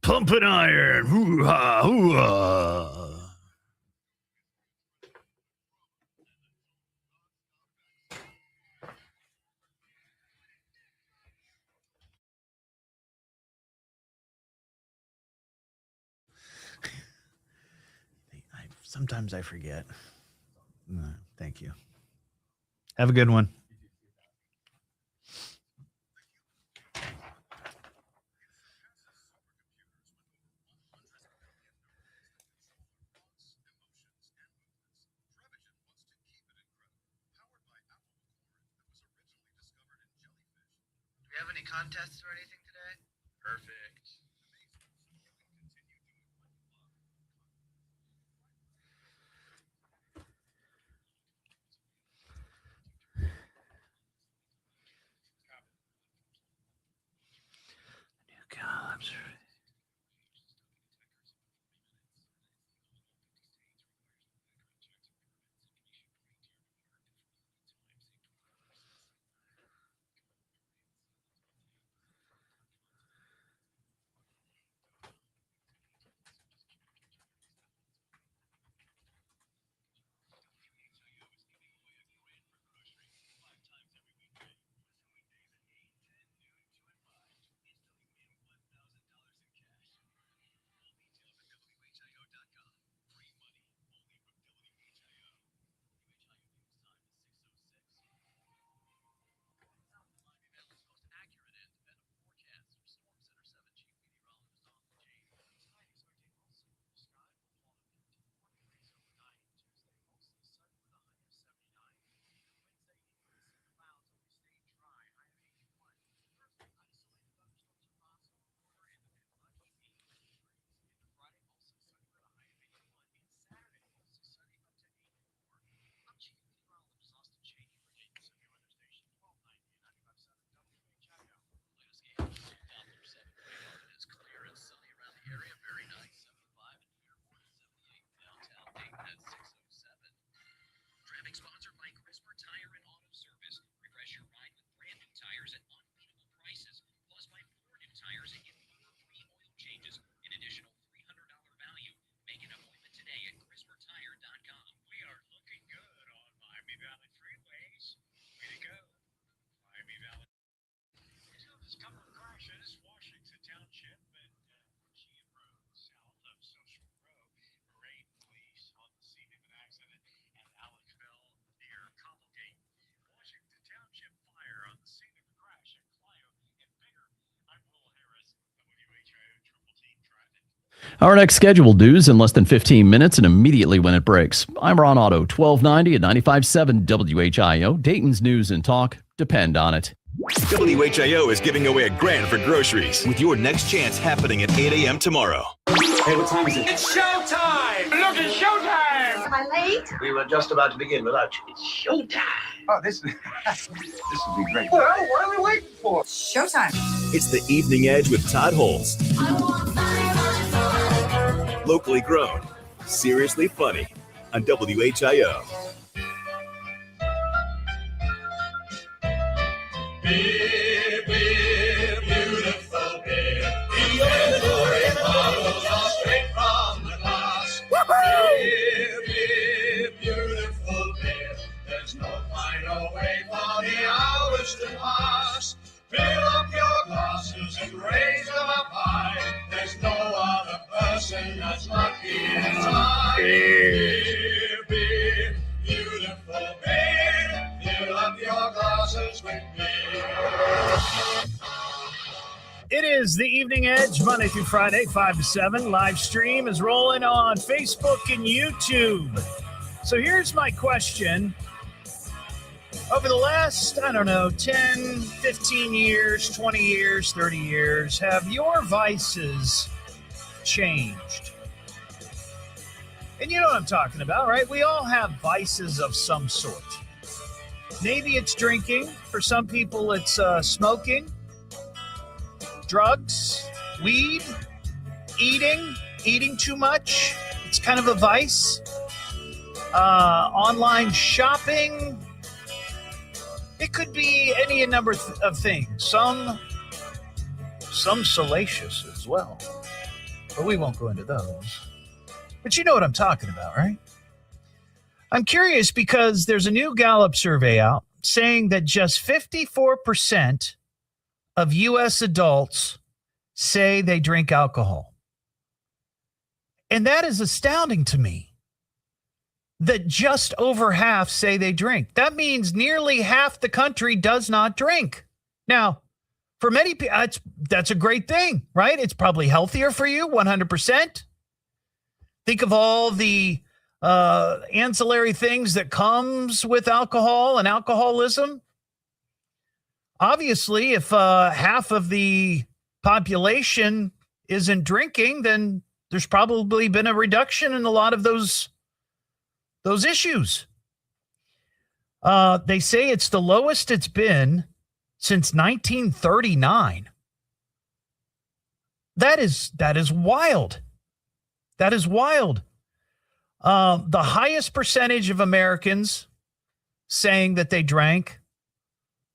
Speaker 8: Pumping iron. Hoo-ha, hoo-ha. Sometimes I forget. Thank you. Have a good one.
Speaker 15: Do we have any contests or anything today? Perfect.
Speaker 8: Jobs.
Speaker 10: Our next scheduled news in less than 15 minutes and immediately when it breaks. I'm Ron Otto, 1290 at 95.7 WHIO. Dayton's News and Talk. Depend on it.
Speaker 6: WHIO is giving away $1,000 for groceries with your next chance happening at 8 a.m. tomorrow.
Speaker 12: Hey, what time is it?
Speaker 7: It's showtime! Look, it's showtime!
Speaker 1: Am I late?
Speaker 12: We were just about to begin without you. It's showtime.
Speaker 3: Oh, this will be great.
Speaker 12: Well, what are we waiting for?
Speaker 1: Showtime.
Speaker 6: It's the Evening Edge with Todd Hollst. Locally grown, seriously funny on WHIO.
Speaker 7: Beer, beer, beautiful beer. The glory bottles are straight from the glass. Beer, beer, beautiful beer. There's no final way for the hours to pass. Fill up your glasses and raise them up high. There's no other person as lucky as I. Beer, beer, beautiful beer. Fill up your glasses with beer.
Speaker 8: It is the Evening Edge, Monday through Friday, 5 to 7. Live stream is rolling on Facebook and YouTube. So here's my question. Over the last, 10, 15 years, 20 years, 30 years, have your vices changed? And you know what I'm talking about, right? We all have vices of some sort. Maybe it's drinking. For some people, it's smoking, drugs, weed, eating too much. It's kind of a vice. Online shopping. It could be any number of things. Some salacious as well. but we won't go into those. But you know what I'm talking about, right? I'm curious because there's a new Gallup survey out saying that just 54% of U.S. adults say they drink alcohol. And that is astounding to me, that just over half say they drink. That means nearly half the country does not drink. Now, for many people, that's a great thing, right? It's probably healthier for you, 100%. Think of all the ancillary things that comes with alcohol and alcoholism. Obviously, if half of the population isn't drinking, then there's probably been a reduction in a lot of those issues. They say it's the lowest it's been since 1939. That is wild. That is wild. The highest percentage of Americans saying that they drank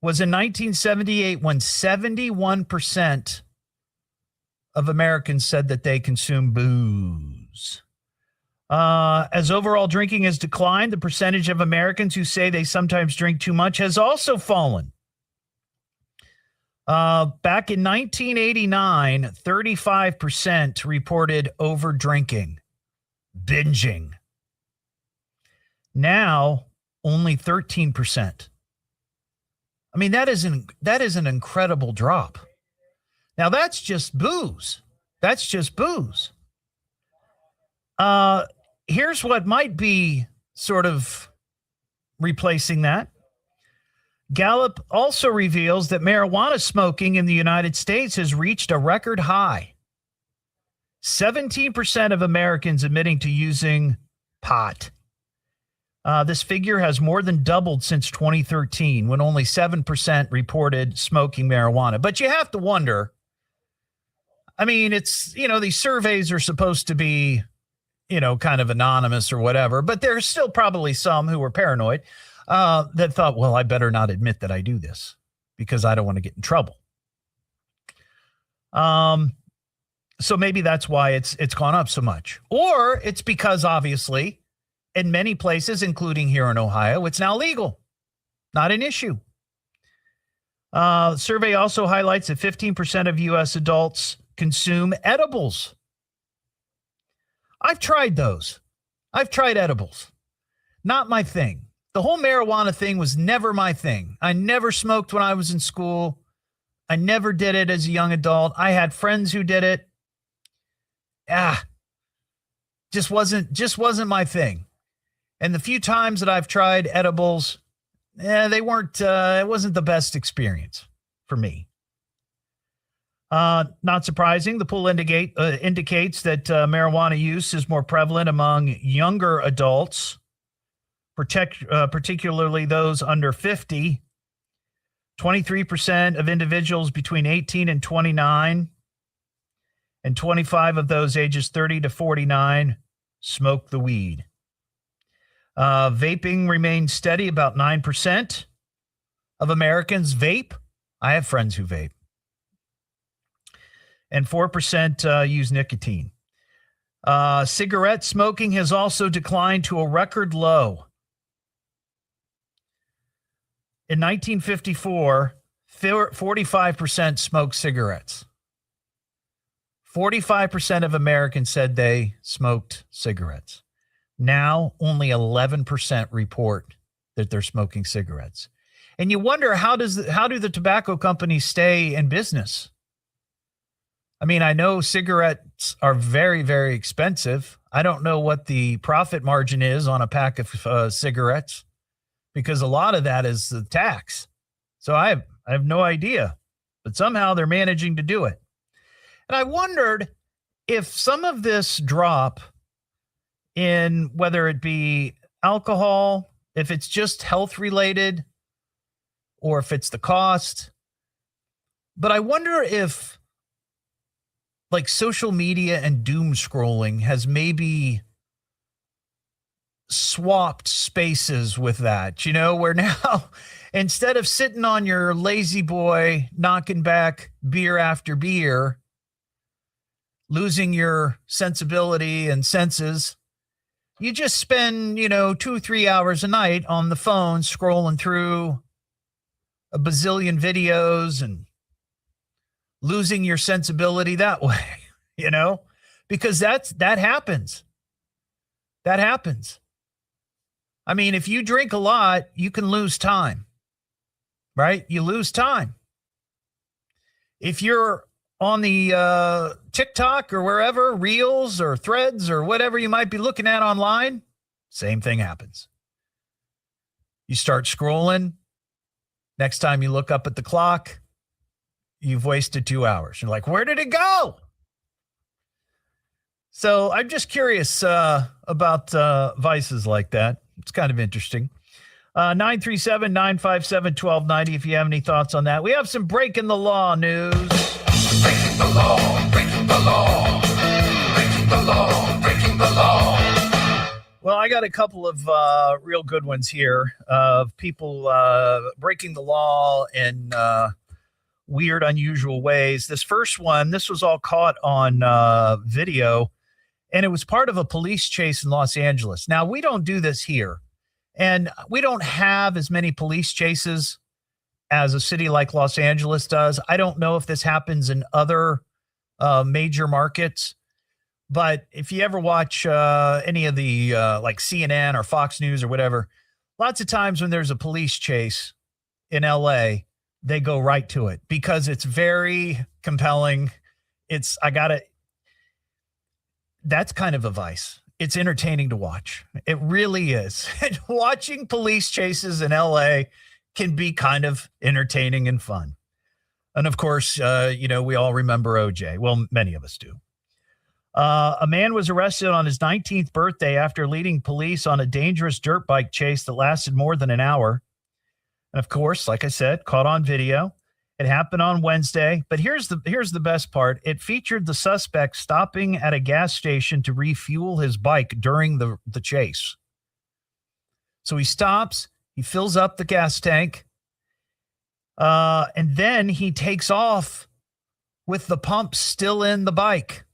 Speaker 8: was in 1978, when 71% of Americans said that they consume booze. As overall drinking has declined, the percentage of Americans who say they sometimes drink too much has also fallen. Back in 1989, 35% reported over drinking, binging. Now, only 13%. I mean, that is an incredible drop. Now, that's just booze. That's just booze. Here's what might be sort of replacing that. Gallup also reveals that marijuana smoking in the United States has reached a record high. 17% of Americans admitting to using pot. This figure has more than doubled since 2013, when only 7% reported smoking marijuana. But you have to wonder, I mean, it's, these surveys are supposed to be, kind of anonymous or whatever, but there's still probably some who were paranoid that thought, well, I better not admit that I do this because I don't want to get in trouble. So maybe that's why it's gone up so much. Or it's because, obviously, in many places, including here in Ohio, it's now legal. Not an issue. Survey also highlights that 15% of U.S. adults consume edibles. I've tried those. I've tried edibles. Not my thing. The whole marijuana thing was never my thing. I never smoked when I was in school. I never did it as a young adult. I had friends who did it. Just wasn't my thing. And the few times that I've tried edibles, they weren't, it wasn't the best experience for me. Not surprising, the poll indicates that marijuana use is more prevalent among younger adults, particularly those under 50. 23% of individuals between 18 and 29, and 25 of those ages 30 to 49 smoke the weed. Vaping remains steady, about 9% of Americans vape. I have friends who vape. And 4% use nicotine. Cigarette smoking has also declined to a record low. In 1954, 45% smoked cigarettes. 45% of Americans said they smoked cigarettes. Now, only 11% report that they're smoking cigarettes. And you wonder, how do the tobacco companies stay in business? I mean, I know cigarettes are very, very expensive. I don't know what the profit margin is on a pack of cigarettes, because a lot of that is the tax. So I have no idea, but somehow they're managing to do it. And I wondered if some of this drop in, whether it be alcohol, if it's just health related, or if it's the cost. But I wonder if, like, social media and doom scrolling has maybe swapped spaces with that, where now instead of sitting on your lazy boy knocking back beer after beer, losing your sensibility and senses. You just spend, 2-3 hours a night on the phone scrolling through a bazillion videos and losing your sensibility that way, because that happens. That happens. I mean, if you drink a lot, you can lose time, right? You lose time. If you're on the TikTok or wherever, Reels or Threads or whatever you might be looking at online, same thing happens. You start scrolling. Next time you look up at the clock, you've wasted 2 hours. You're like, where did it go? So I'm just curious about vices like that. It's kind of interesting. 937-957-1290 if you have any thoughts on that. We have some breaking the law news.
Speaker 7: Breaking the law, breaking the law, breaking the law, breaking the law.
Speaker 8: Well, I got a couple of real good ones here of people breaking the law in weird, unusual ways. This first one, this was all caught on video, and it was part of a police chase in Los Angeles. Now, we don't do this here, and we don't have as many police chases as a city like Los Angeles does. I don't know if this happens in other major markets, but if you ever watch any of the like CNN or Fox News or whatever, lots of times when there's a police chase in LA, they go right to it because it's very compelling. That's kind of a vice. It's entertaining to watch. It really is. And watching police chases in LA can be kind of entertaining and fun. And of course, we all remember OJ. Well, many of us do. A man was arrested on his 19th birthday after leading police on a dangerous dirt bike chase that lasted more than an hour. And of course, like I said, caught on video. It happened on Wednesday. But here's the best part. It featured the suspect stopping at a gas station to refuel his bike during the chase. So he stops, he fills up the gas tank, and then he takes off with the pump still in the bike.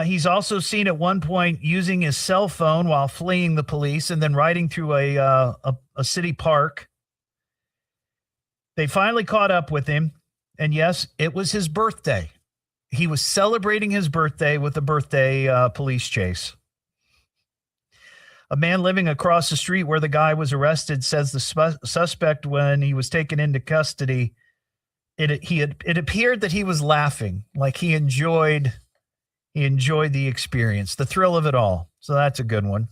Speaker 8: He's also seen at one point using his cell phone while fleeing the police and then riding through a city park. They finally caught up with him, and yes, it was his birthday. He was celebrating his birthday with a birthday police chase. A man living across the street where the guy was arrested says the suspect, when he was taken into custody, it appeared that he was laughing, like he enjoyed the experience, the thrill of it all. So that's a good one.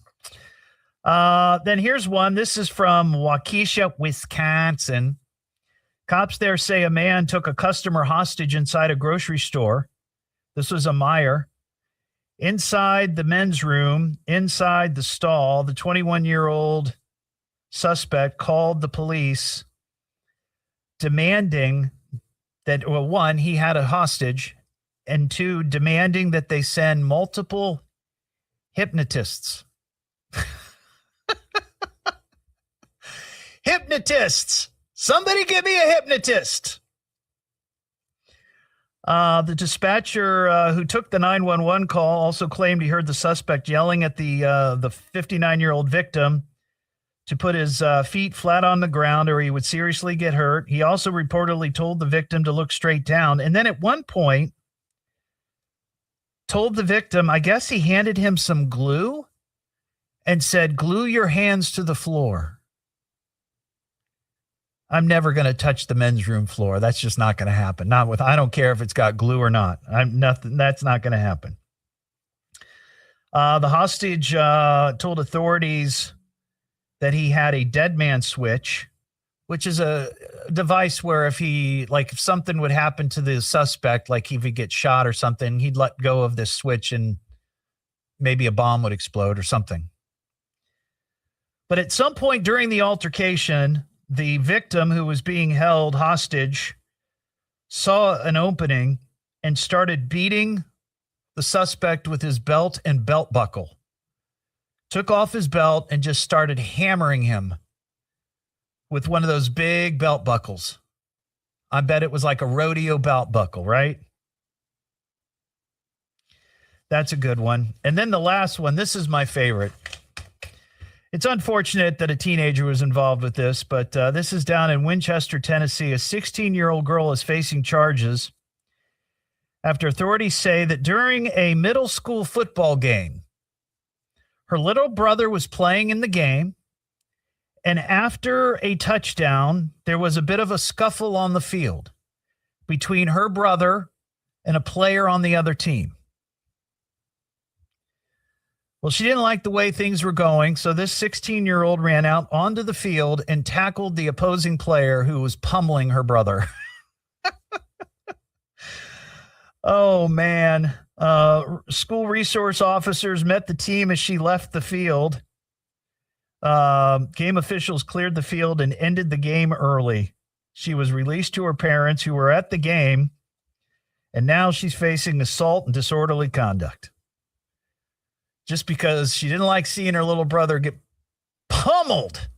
Speaker 8: Then here's one. This is from Waukesha, Wisconsin. Cops there say a man took a customer hostage inside a grocery store. This was a Meijer. Inside the men's room, inside the stall, the 21-year-old suspect called the police demanding that, well, one, he had a hostage, and two, demanding that they send multiple hypnotists. Hypnotists! Somebody give me a hypnotist. The dispatcher who took the 911 call also claimed he heard the suspect yelling at the 59-year-old victim to put his feet flat on the ground or he would seriously get hurt. He also reportedly told the victim to look straight down. And then at one point told the victim, I guess he handed him some glue and said, glue your hands to the floor. I'm never going to touch the men's room floor. That's just not going to happen. I don't care if it's got glue or not. That's not going to happen. The hostage told authorities that he had a dead man switch, which is a device where if something would happen to the suspect, like if he gets shot or something, he'd let go of this switch and maybe a bomb would explode or something. But at some point during the altercation, the victim who was being held hostage saw an opening and started beating the suspect with his belt and belt buckle. Took off his belt and just started hammering him with one of those big belt buckles. I bet it was like a rodeo belt buckle, right? That's a good one. And then the last one, this is my favorite. It's unfortunate that a teenager was involved with this, but this is down in Winchester, Tennessee. A 16-year-old girl is facing charges after authorities say that during a middle school football game, her little brother was playing in the game, and after a touchdown, there was a bit of a scuffle on the field between her brother and a player on the other team. Well, she didn't like the way things were going, so this 16-year-old ran out onto the field and tackled the opposing player who was pummeling her brother. Oh, man. School resource officers met the team as she left the field. Game officials cleared the field and ended the game early. She was released to her parents who were at the game, and now she's facing assault and disorderly conduct. Just because she didn't like seeing her little brother get pummeled.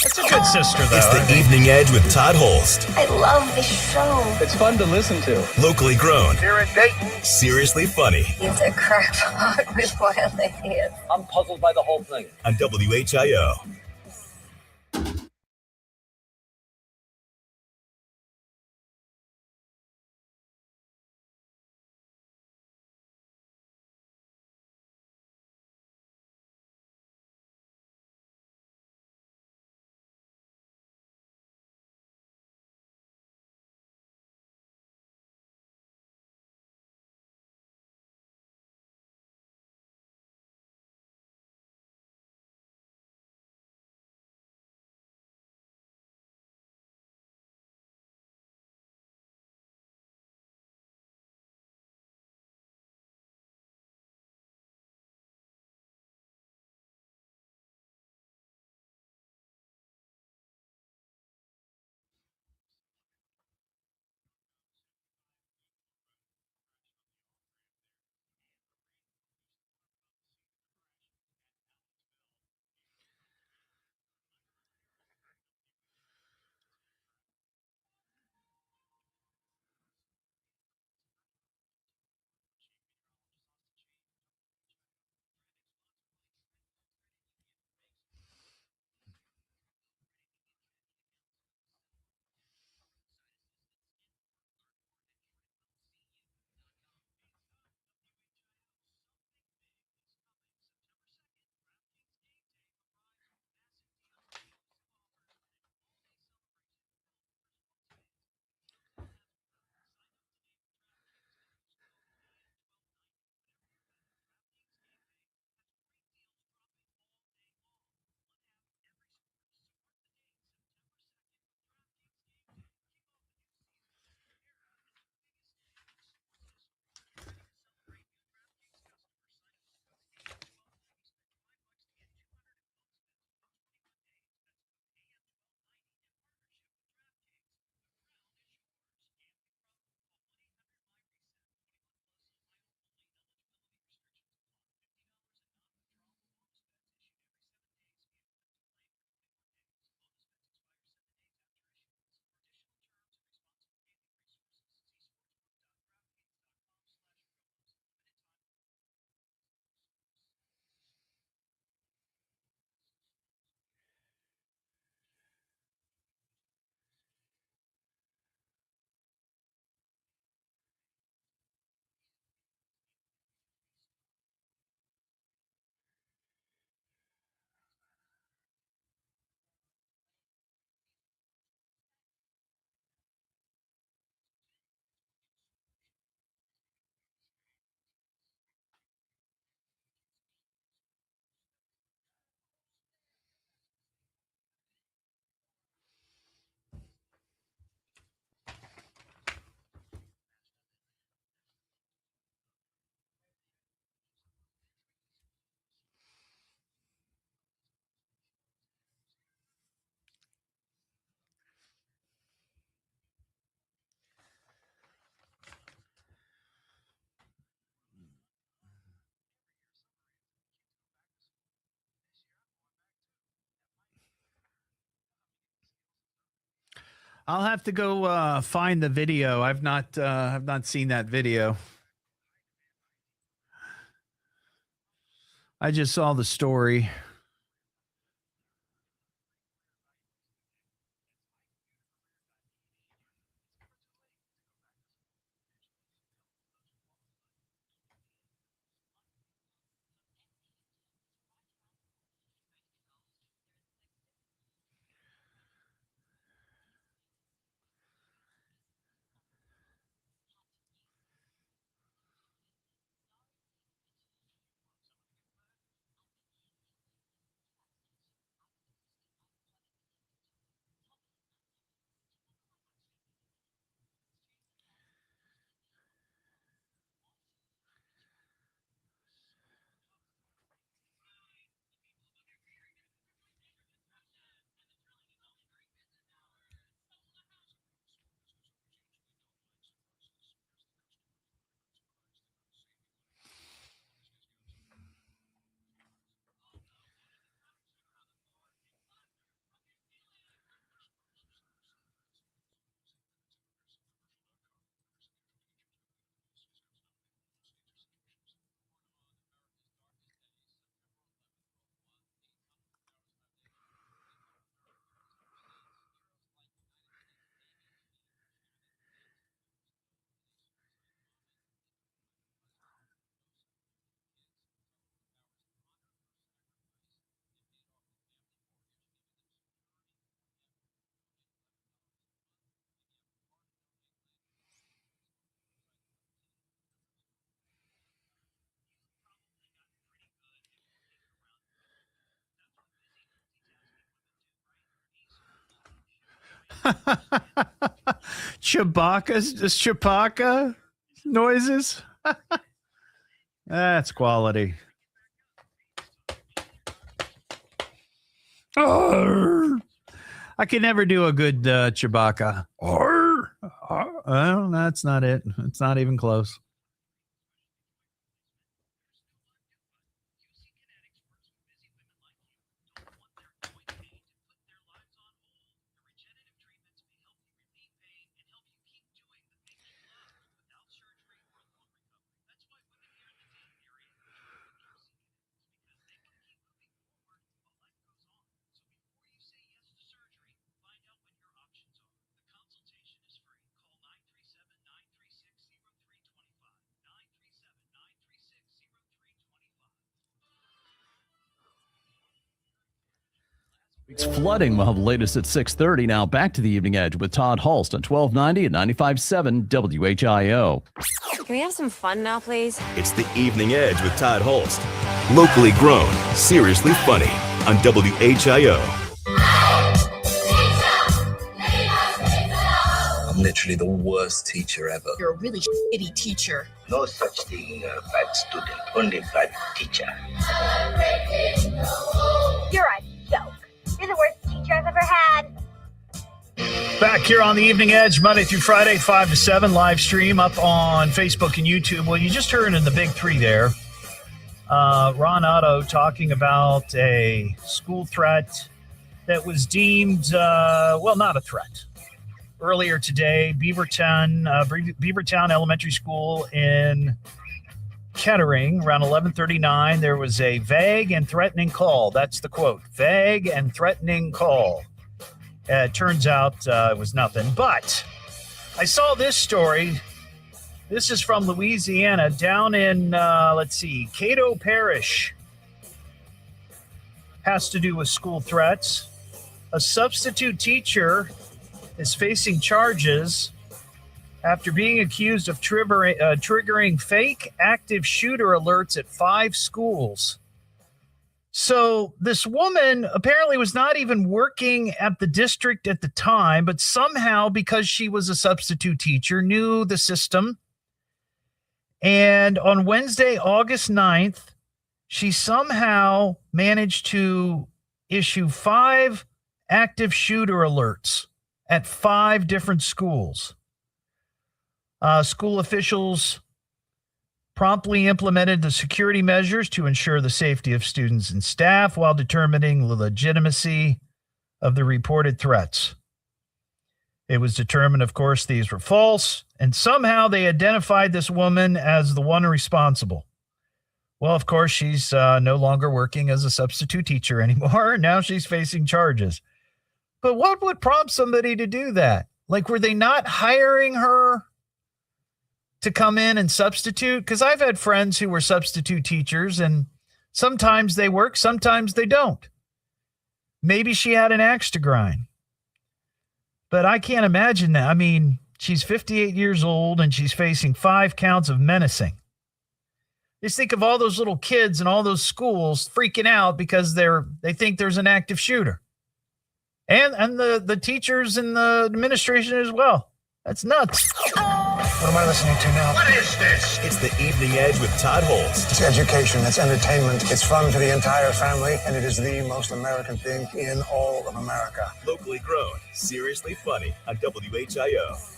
Speaker 8: That's a good sister, though.
Speaker 6: It's the Evening Edge with Todd Hollst.
Speaker 1: I love this show.
Speaker 4: It's fun to listen to.
Speaker 6: Locally grown.
Speaker 12: Here in Dayton.
Speaker 6: Seriously funny.
Speaker 1: It's a crackpot with wild ideas.
Speaker 4: I'm puzzled by the whole thing.
Speaker 6: On WHIO.
Speaker 8: I'll have to go find the video. I've not seen that video. I just saw the story. Chewbacca noises. That's quality. Arr! I can never do a good Chewbacca. Arr! Arr! Well, that's not it. It's not even close.
Speaker 10: It's flooding. We'll have the latest at 6:30. Now back to the Evening Edge with Todd Hollst on 1290 and 95.7 WHIO.
Speaker 18: Can we have some fun now, please?
Speaker 6: It's the Evening Edge with Todd Hollst. Locally grown, seriously funny on WHIO.
Speaker 19: I'm literally the worst teacher ever.
Speaker 20: You're a really shitty teacher.
Speaker 12: No such thing as bad student, only bad teacher.
Speaker 16: You're a joke. You're the worst teacher I've ever had.
Speaker 8: Back here on the Evening Edge, Monday through Friday, 5 to 7, live stream up on Facebook and YouTube. Well, you just heard in the big three there, Ron Otto talking about a school threat that was deemed, not a threat. Earlier today, Beavertown Elementary School in Kettering, around 11:39, there was a vague and threatening call. That's the quote. Vague and threatening call. It turns out it was nothing. But I saw this story. This is from Louisiana, down in, Cato Parish. Has to do with school threats. A substitute teacher is facing charges after being accused of triggering fake active shooter alerts at 5 schools. So this woman apparently was not even working at the district at the time, but somehow, because she was a substitute teacher, knew the system. And on Wednesday, August 9th, she somehow managed to issue 5 active shooter alerts at 5 different schools. School officials promptly implemented the security measures to ensure the safety of students and staff while determining the legitimacy of the reported threats. It was determined, of course, these were false, and somehow they identified this woman as the one responsible. Well, of course, she's no longer working as a substitute teacher anymore. Now she's facing charges. But what would prompt somebody to do that? Like, were they not hiring her to come in and substitute? Because I've had friends who were substitute teachers, and sometimes they work, sometimes they don't. Maybe she had an axe to grind. But I can't imagine that. I mean, she's 58 years old, and she's facing 5 counts of menacing. Just think of all those little kids in all those schools freaking out because they think there's an active shooter. And the teachers and the administration as well. That's nuts.
Speaker 2: What am I listening to now?
Speaker 6: What is this? It's the Evening Edge with Todd Hollst.
Speaker 2: It's education, it's entertainment, it's fun for the entire family, and it is the most American thing in all of America.
Speaker 6: Locally grown, seriously funny on WHIO.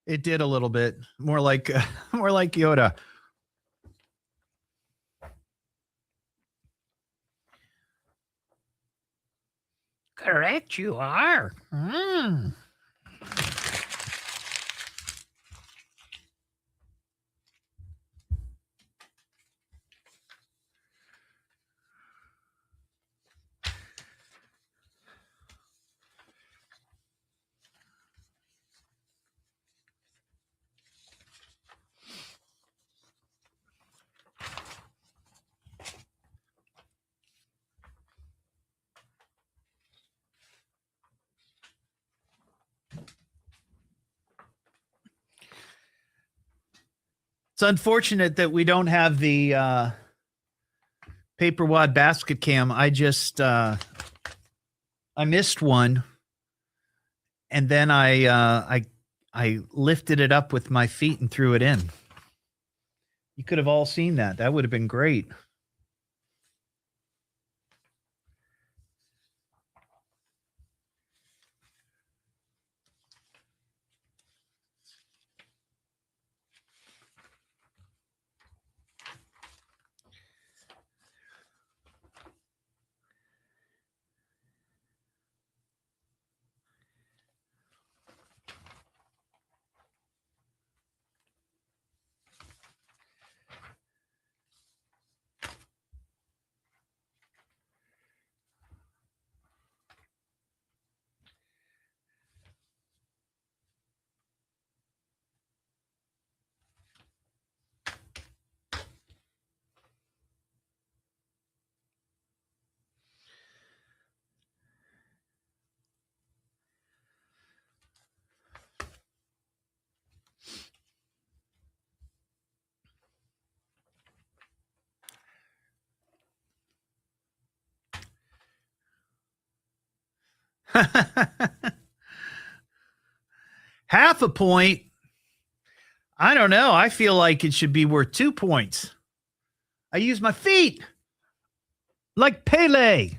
Speaker 8: It did a little bit more like Yoda. Correct, you are. It's unfortunate that we don't have the paper wad basket cam. I missed one, and then I lifted it up with my feet and threw it in. You could have all seen that. That would have been great. Half a point. I don't know. I feel like it should be worth 2 points. I use my feet like Pele.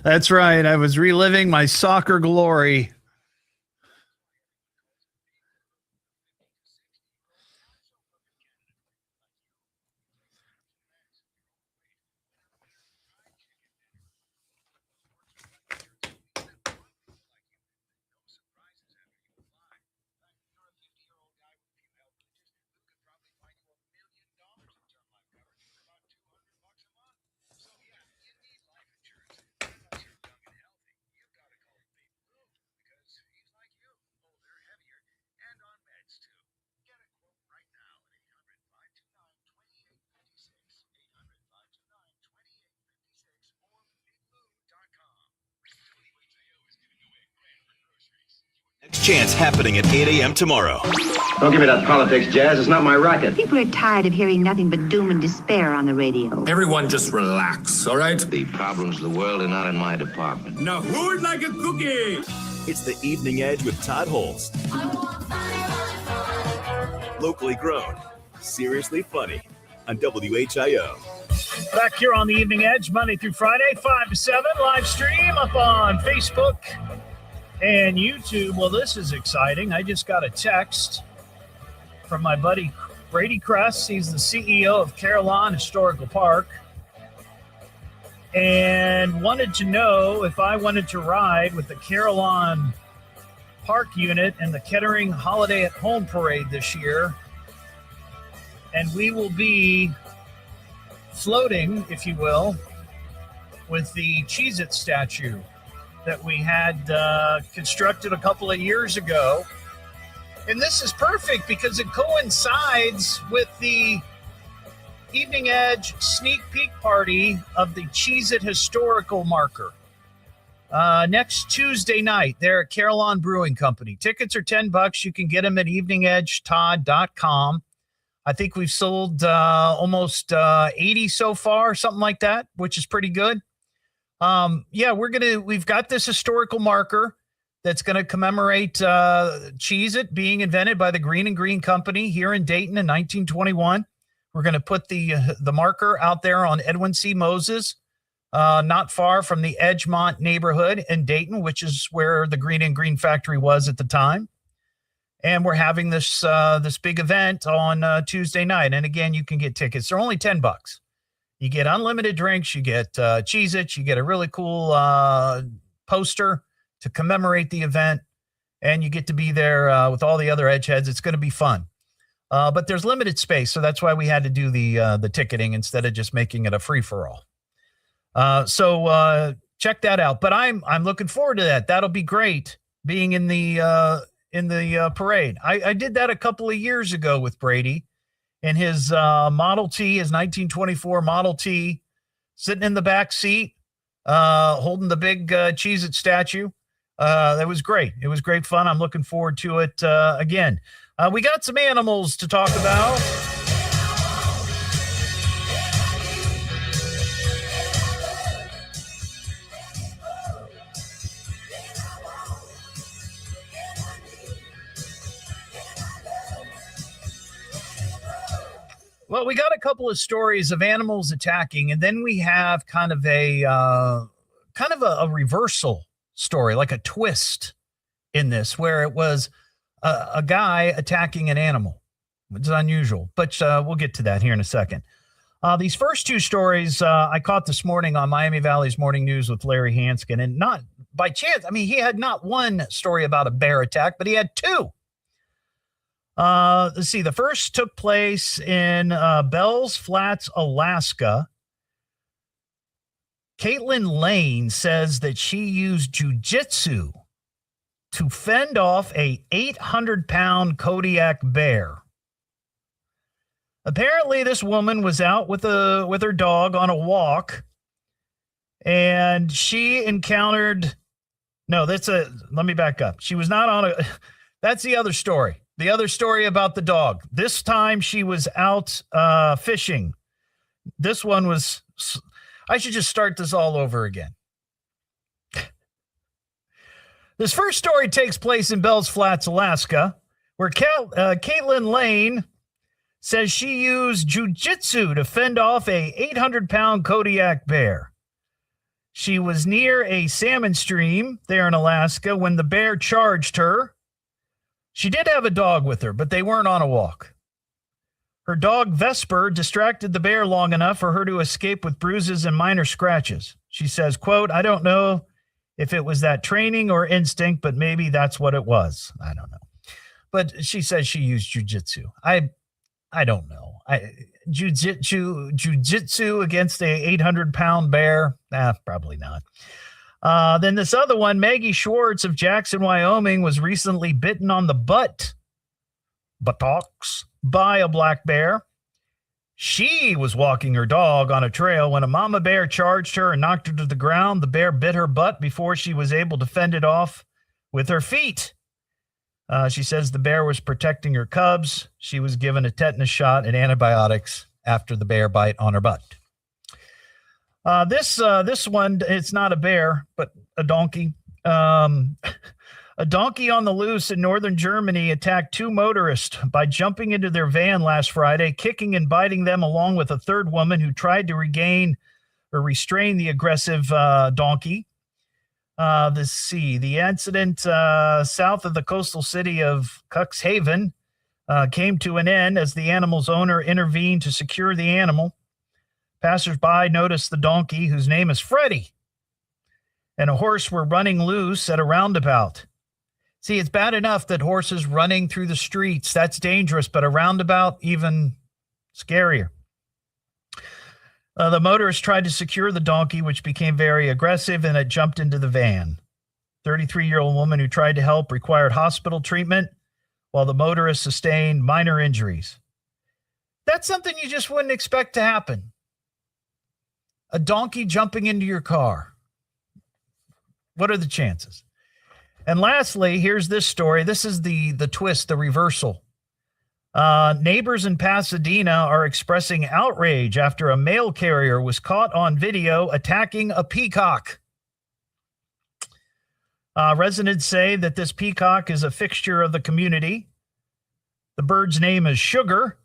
Speaker 8: That's right. I was reliving my soccer glory.
Speaker 6: Next chance happening at 8 a.m. tomorrow.
Speaker 12: Don't give me that politics, Jazz. It's not my racket.
Speaker 21: People are tired of hearing nothing but doom and despair on the radio.
Speaker 12: Everyone just relax, all right? The problems of the world are not in my department.
Speaker 6: Now who would like a cookie? It's the Evening Edge with Todd Hollst. Locally grown, seriously funny on WHIO.
Speaker 8: Back here on the Evening Edge, Monday through Friday, 5 to 7, live stream up on Facebook and YouTube. Well, this is exciting. I just got a text from my buddy Brady Kress. He's the CEO of Carillon Historical Park, and wanted to know if I wanted to ride with the Carillon Park unit and the Kettering Holiday at Home Parade this year. And we will be floating, if you will, with the Cheez-It statue that we had constructed a couple of years ago. And this is perfect because it coincides with the Evening Edge sneak peek party of the Cheez-It historical marker. Next Tuesday night, there at Carillon Brewing Company. Tickets are $10. You can get them at eveningedgetodd.com. I think we've sold almost 80 so far, something like that, which is pretty good. We've got this historical marker that's going to commemorate Cheez-It being invented by the Green and Green Company here in Dayton in 1921. We're going to put the marker out there on Edwin C. Moses, not far from the Edgemont neighborhood in Dayton, which is where the Green and Green factory was at the time. And we're having this big event on Tuesday night. And again, you can get tickets. They're only $10. You get unlimited drinks. You get Cheez-Its. You get a really cool poster to commemorate the event. And you get to be there with all the other Edgeheads. It's going to be fun. But there's limited space. So that's why we had to do the ticketing instead of just making it a free-for-all. So check that out. But I'm looking forward to that. That'll be great, being in the parade. I did that a couple of years ago with Brady in his Model T, his 1924 Model T, sitting in the back seat, holding the big Cheez-It statue. That was great. It was great fun. I'm looking forward to it again. We got some animals to talk about. Well, we got a couple of stories of animals attacking, and then we have kind of a reversal story, like a twist in this, where it was a guy attacking an animal, which is unusual. But we'll get to that here in a second. These first two stories I caught this morning on Miami Valley's Morning News with Larry Hanskin, and not by chance. I mean, he had not one story about a bear attack, but he had two. Let's see. The first took place in Bells Flats, Alaska. Caitlin Lane says that she used jujitsu to fend off a 800-pound Kodiak bear. Apparently, this woman was out with her dog on a walk, and she encountered. No, let me back up. She was not on a. That's the other story. The other story about the dog. This time she was out fishing. This one was. I should just start this all over again. This first story takes place in Bells Flats, Alaska, where Caitlin Lane says she used jujitsu to fend off a 800-pound Kodiak bear. She was near a salmon stream there in Alaska when the bear charged her. She did have a dog with her, but they weren't on a walk. Her dog, Vesper, distracted the bear long enough for her to escape with bruises and minor scratches. She says, quote, I don't know if it was that training or instinct, but maybe that's what it was. I don't know. But she says she used jujitsu. I don't know. Jujitsu against a 800-pound bear? Probably not. Then this other one, Maggie Schwartz of Jackson, Wyoming, was recently bitten on the buttocks by a black bear. She was walking her dog on a trail when a mama bear charged her and knocked her to the ground. The bear bit her butt before she was able to fend it off with her feet. She says the bear was protecting her cubs. She was given a tetanus shot and antibiotics after the bear bite on her butt. This one, it's not a bear, but a donkey. A donkey on the loose in northern Germany attacked two motorists by jumping into their van last Friday, kicking and biting them along with a third woman who tried to restrain the aggressive donkey. Let's see. The incident south of the coastal city of Cuxhaven came to an end as the animal's owner intervened to secure the animal. Passers-by noticed the donkey, whose name is Freddie, and a horse were running loose at a roundabout. See, it's bad enough that horses running through the streets, that's dangerous, but a roundabout, even scarier. The motorist tried to secure the donkey, which became very aggressive, and it jumped into the van. 33-year-old woman who tried to help required hospital treatment, while the motorist sustained minor injuries. That's something you just wouldn't expect to happen. A donkey jumping into your car. What are the chances? And lastly, here's this story. This is the twist, the reversal. Neighbors in Pasadena are expressing outrage after a mail carrier was caught on video attacking a peacock. Residents say that this peacock is a fixture of the community. The bird's name is Sugar.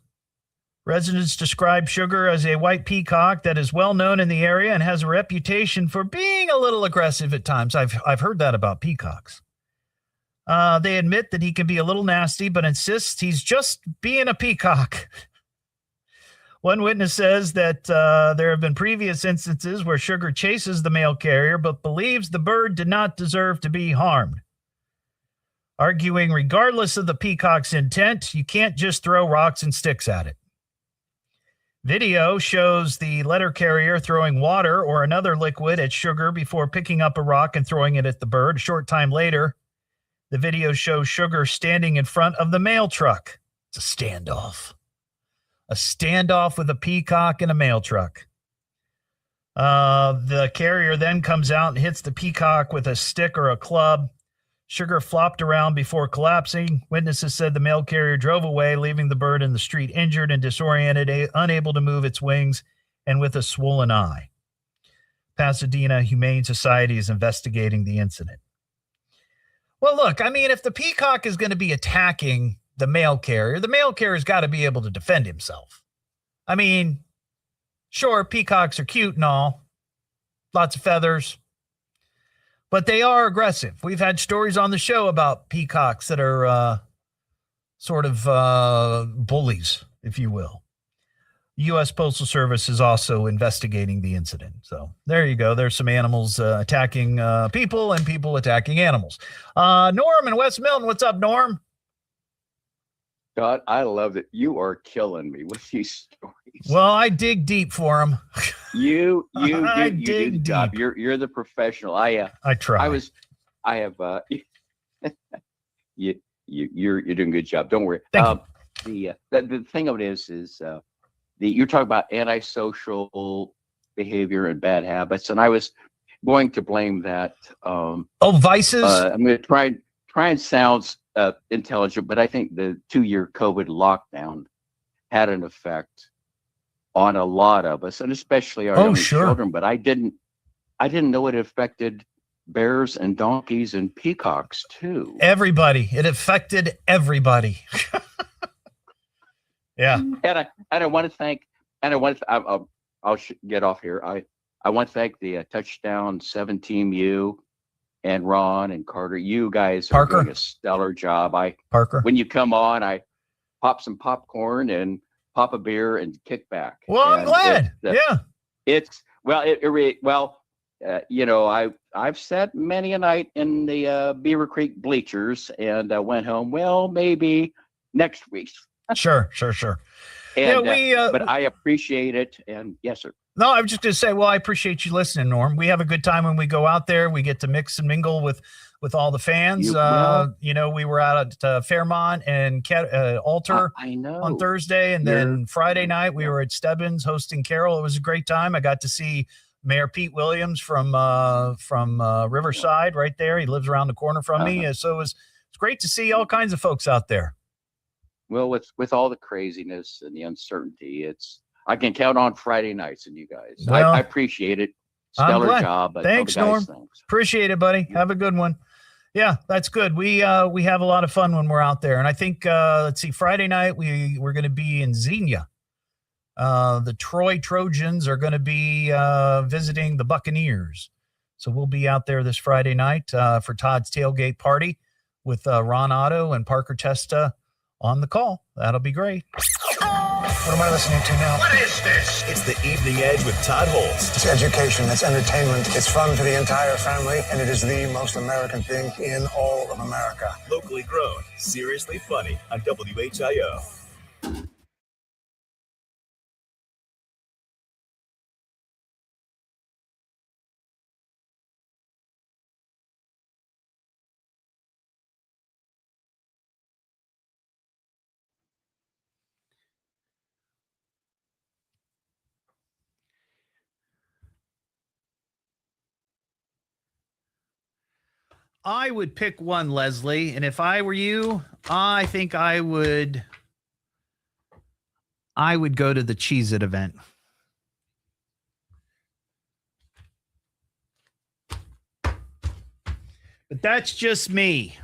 Speaker 8: Residents describe Sugar as a white peacock that is well known in the area and has a reputation for being a little aggressive at times. I've heard that about peacocks. They admit that he can be a little nasty, but insists he's just being a peacock. One witness says that there have been previous instances where Sugar chases the mail carrier, but believes the bird did not deserve to be harmed. Arguing regardless of the peacock's intent, you can't just throw rocks and sticks at it. Video shows the letter carrier throwing water or another liquid at Sugar before picking up a rock and throwing it at the bird. A short time later, the video shows Sugar standing in front of the mail truck. It's a standoff. A standoff with a peacock and a mail truck. The carrier then comes out and hits the peacock with a stick or a club. Sugar flopped around before collapsing. Witnesses said the mail carrier drove away, leaving the bird in the street injured and disoriented, unable to move its wings, and with a swollen eye. Pasadena Humane Society is investigating the incident. Well, look, I mean, if the peacock is going to be attacking the mail carrier's got to be able to defend himself. I mean, sure, peacocks are cute and all, lots of feathers, but they are aggressive. We've had stories on the show about peacocks that are sort of bullies, if you will. U.S. Postal Service is also investigating the incident. So there you go. There's some animals attacking people and people attacking animals. Norm in West Milton. What's up, Norm?
Speaker 11: God, I love it. You are killing me with these stories.
Speaker 8: Well, I dig deep for them.
Speaker 11: You do the job. You're the professional. I try. You're doing a good job. Don't worry.
Speaker 8: Thank you.
Speaker 11: The thing of it is you're talking about antisocial behavior and bad habits, and I was going to blame that.
Speaker 8: Vices.
Speaker 11: I'm going to try and sound intelligent, but I think the 2-year COVID lockdown had an effect on a lot of us, and especially our young children. But I didn't know it affected bears and donkeys and peacocks too.
Speaker 8: Everybody. It affected everybody. Yeah.
Speaker 11: And I want to thank. And I'll get off here. I want to thank the Touchdown 7 Team U and Ron and Carter. You guys are doing a stellar job. When you come on, I pop some popcorn and pop a beer and kick back.
Speaker 8: Well, I'm glad.
Speaker 11: I've sat many a night in the Beaver Creek bleachers and went home. Well, maybe next week.
Speaker 8: Sure.
Speaker 11: And, but I appreciate it. And yes, sir.
Speaker 8: No, I was just going to say, well, I appreciate you listening, Norm. We have a good time when we go out there. We get to mix and mingle with all the fans. We were out at Fairmont and Alter on Thursday. And then Friday night, we were at Stebbins hosting Carol. It was a great time. I got to see Mayor Pete Williams from Riverside right there. He lives around the corner from me. So it's great to see all kinds of folks out there.
Speaker 11: Well, with all the craziness and the uncertainty, I can count on Friday nights and you guys.
Speaker 8: Well,
Speaker 11: I appreciate it. Stellar job.
Speaker 8: Thanks, Norm. Appreciate it, buddy. Have a good one. Yeah, that's good. We have a lot of fun when we're out there. And I think, let's see, Friday night, we're going to be in Xenia. The Troy Trojans are going to be visiting the Buccaneers. So we'll be out there this Friday night for Todd's tailgate party with Ron Otto and Parker Testa on the call. That'll be great.
Speaker 2: What am I listening to now?
Speaker 6: What is this? It's the Evening Edge with Todd Hollst.
Speaker 2: It's education, it's entertainment, it's fun for the entire family, and it is the most American thing in all of America.
Speaker 6: Locally grown, seriously funny on WHIO.
Speaker 8: I would pick one, Leslie, and if I were you, I think I would go to the Cheez-It event. But that's just me.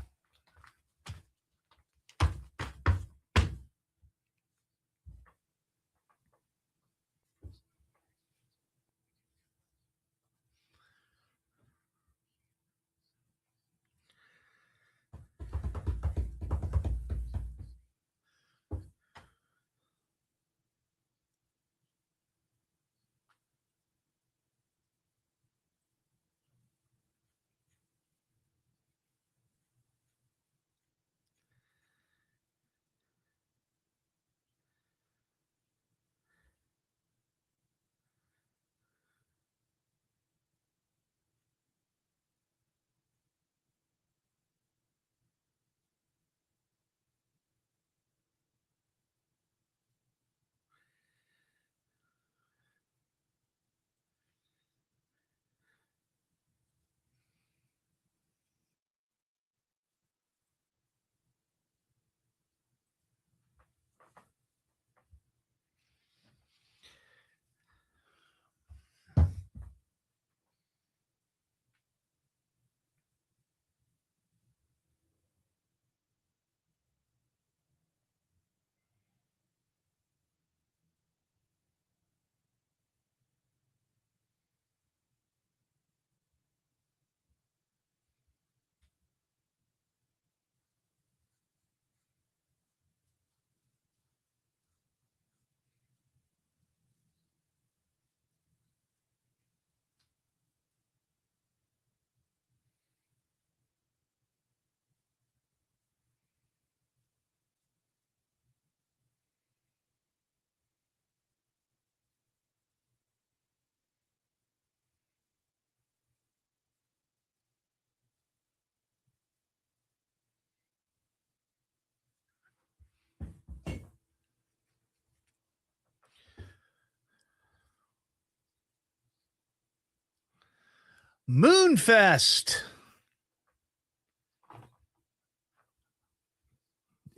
Speaker 8: Moonfest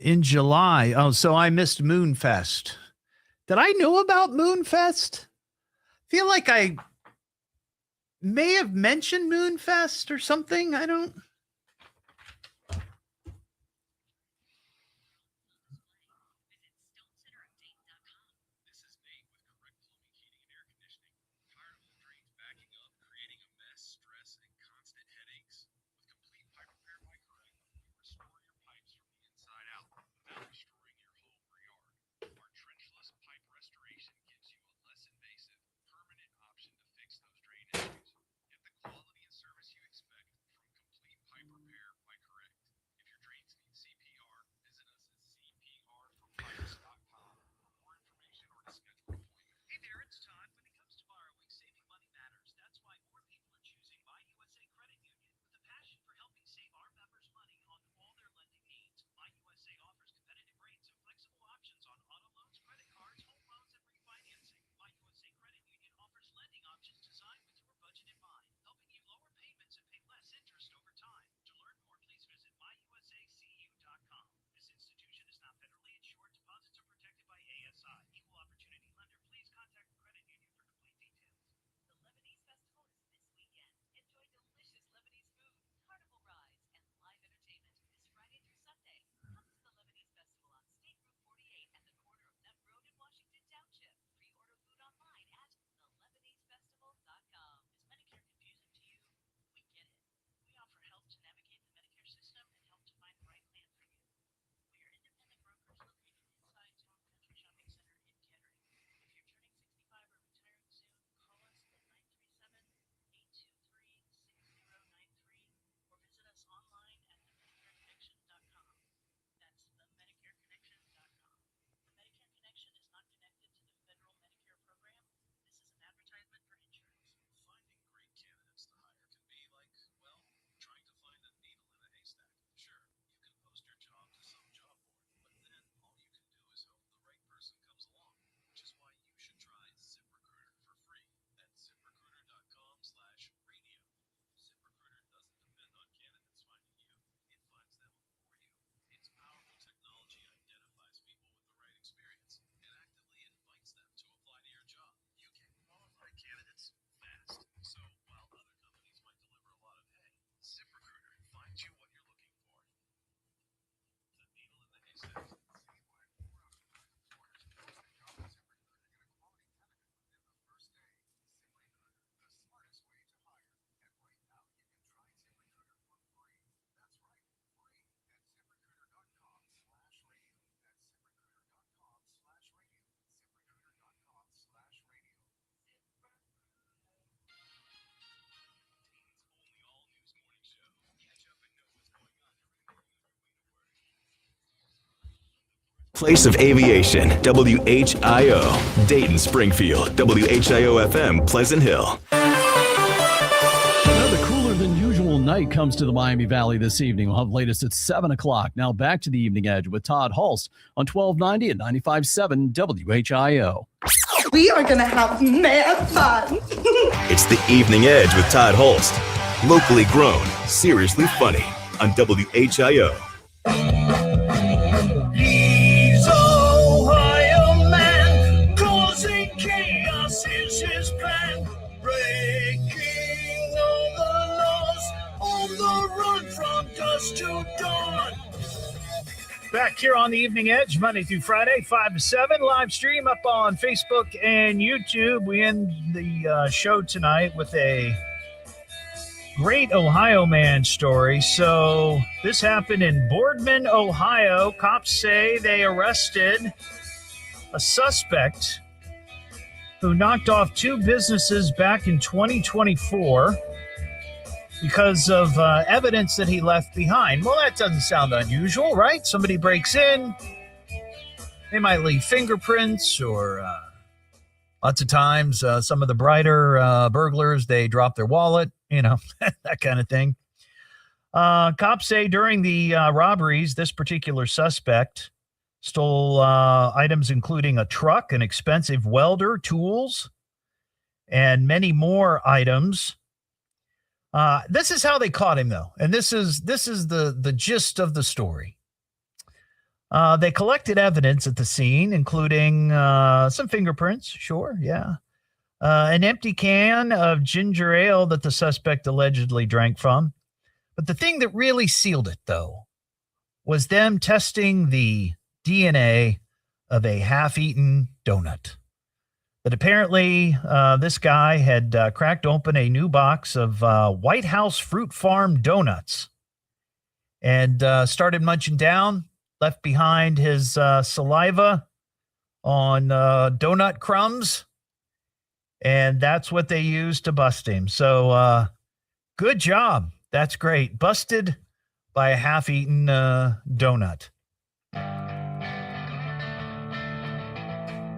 Speaker 8: in July. Oh, so I missed Moonfest. Did I know about Moonfest? Feel like I may have mentioned Moonfest or something. I don't.
Speaker 6: Place of Aviation, WHIO, Dayton, Springfield, WHIO FM, Pleasant Hill.
Speaker 10: Another cooler than usual night comes to the Miami Valley this evening. We'll have latest at 7 o'clock. Now back to the Evening Edge with Todd Hollst on 1290 and 95.7 WHIO.
Speaker 5: We are going to have mad fun.
Speaker 6: It's the Evening Edge with Todd Hollst. Locally grown, seriously funny on WHIO.
Speaker 7: He's Ohio man, causing chaos is his plan. Breaking all the laws, on the run from dusk to dawn.
Speaker 8: Back here on the Evening Edge, Monday through Friday, 5 to 7. Live stream up on Facebook and YouTube. We end the show tonight with a great Ohio man story. So this happened in Boardman, Ohio. Cops say they arrested a suspect who knocked off 2 businesses back in 2024 because of evidence that he left behind. Well, that doesn't sound unusual, right? Somebody breaks in, they might leave fingerprints, or lots of times some of the brighter burglars, they drop their wallet, that kind of thing. Cops say during the robberies, this particular suspect stole items including a truck, an expensive welder, tools, and many more items. This is how they caught him, though, and this is the gist of the story. They collected evidence at the scene, including some fingerprints, sure, yeah, an empty can of ginger ale that the suspect allegedly drank from. But the thing that really sealed it, though, was them testing the DNA of a half-eaten donut. That apparently this guy had cracked open a new box of White House Fruit Farm donuts and started munching down, left behind his saliva on donut crumbs, and that's what they used to bust him. So good job. That's great. Busted by a half-eaten donut.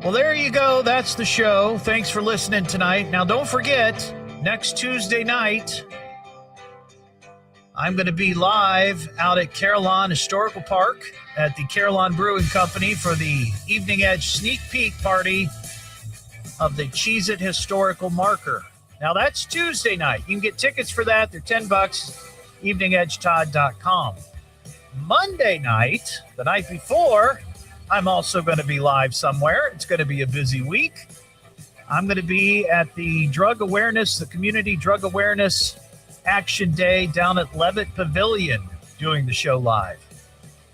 Speaker 8: Well, there you go. That's the show. Thanks for listening tonight. Now, don't forget, next Tuesday night, I'm going to be live out at Carillon Historical Park at the Carillon Brewing Company for the Evening Edge sneak peek party of the Cheez-It Historical Marker. Now, that's Tuesday night. You can get tickets for that. They're $10, eveningedgetodd.com. Monday night, the night before, I'm also going to be live somewhere. It's going to be a busy week. I'm going to be at the Community Drug Awareness Action Day down at Levitt Pavilion doing the show live.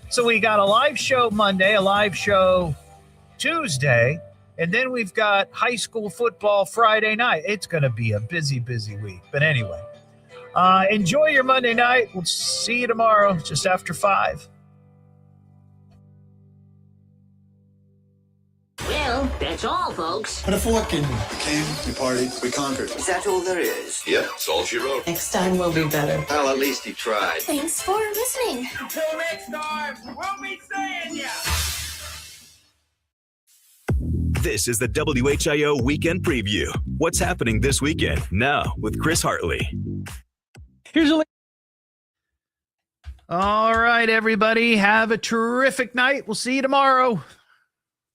Speaker 8: So we got a live show Monday, a live show Tuesday, and then we've got high school football Friday night. It's going to be a busy, busy week. But anyway, enjoy your Monday night. We'll see you tomorrow just after 5.
Speaker 22: Well, that's all, folks.
Speaker 23: Put a fork in. Came, we partied, we conquered.
Speaker 22: Is that all there is?
Speaker 12: Yep, that's all she wrote.
Speaker 23: Next time will be better.
Speaker 12: Well, at least he tried.
Speaker 16: Thanks for listening.
Speaker 7: Until next time, we'll be seeing ya.
Speaker 6: This is the WHIO Weekend Preview. What's happening this weekend? Now with Chris Hartley.
Speaker 8: Here's a All right, everybody. Have a terrific night. We'll see you tomorrow.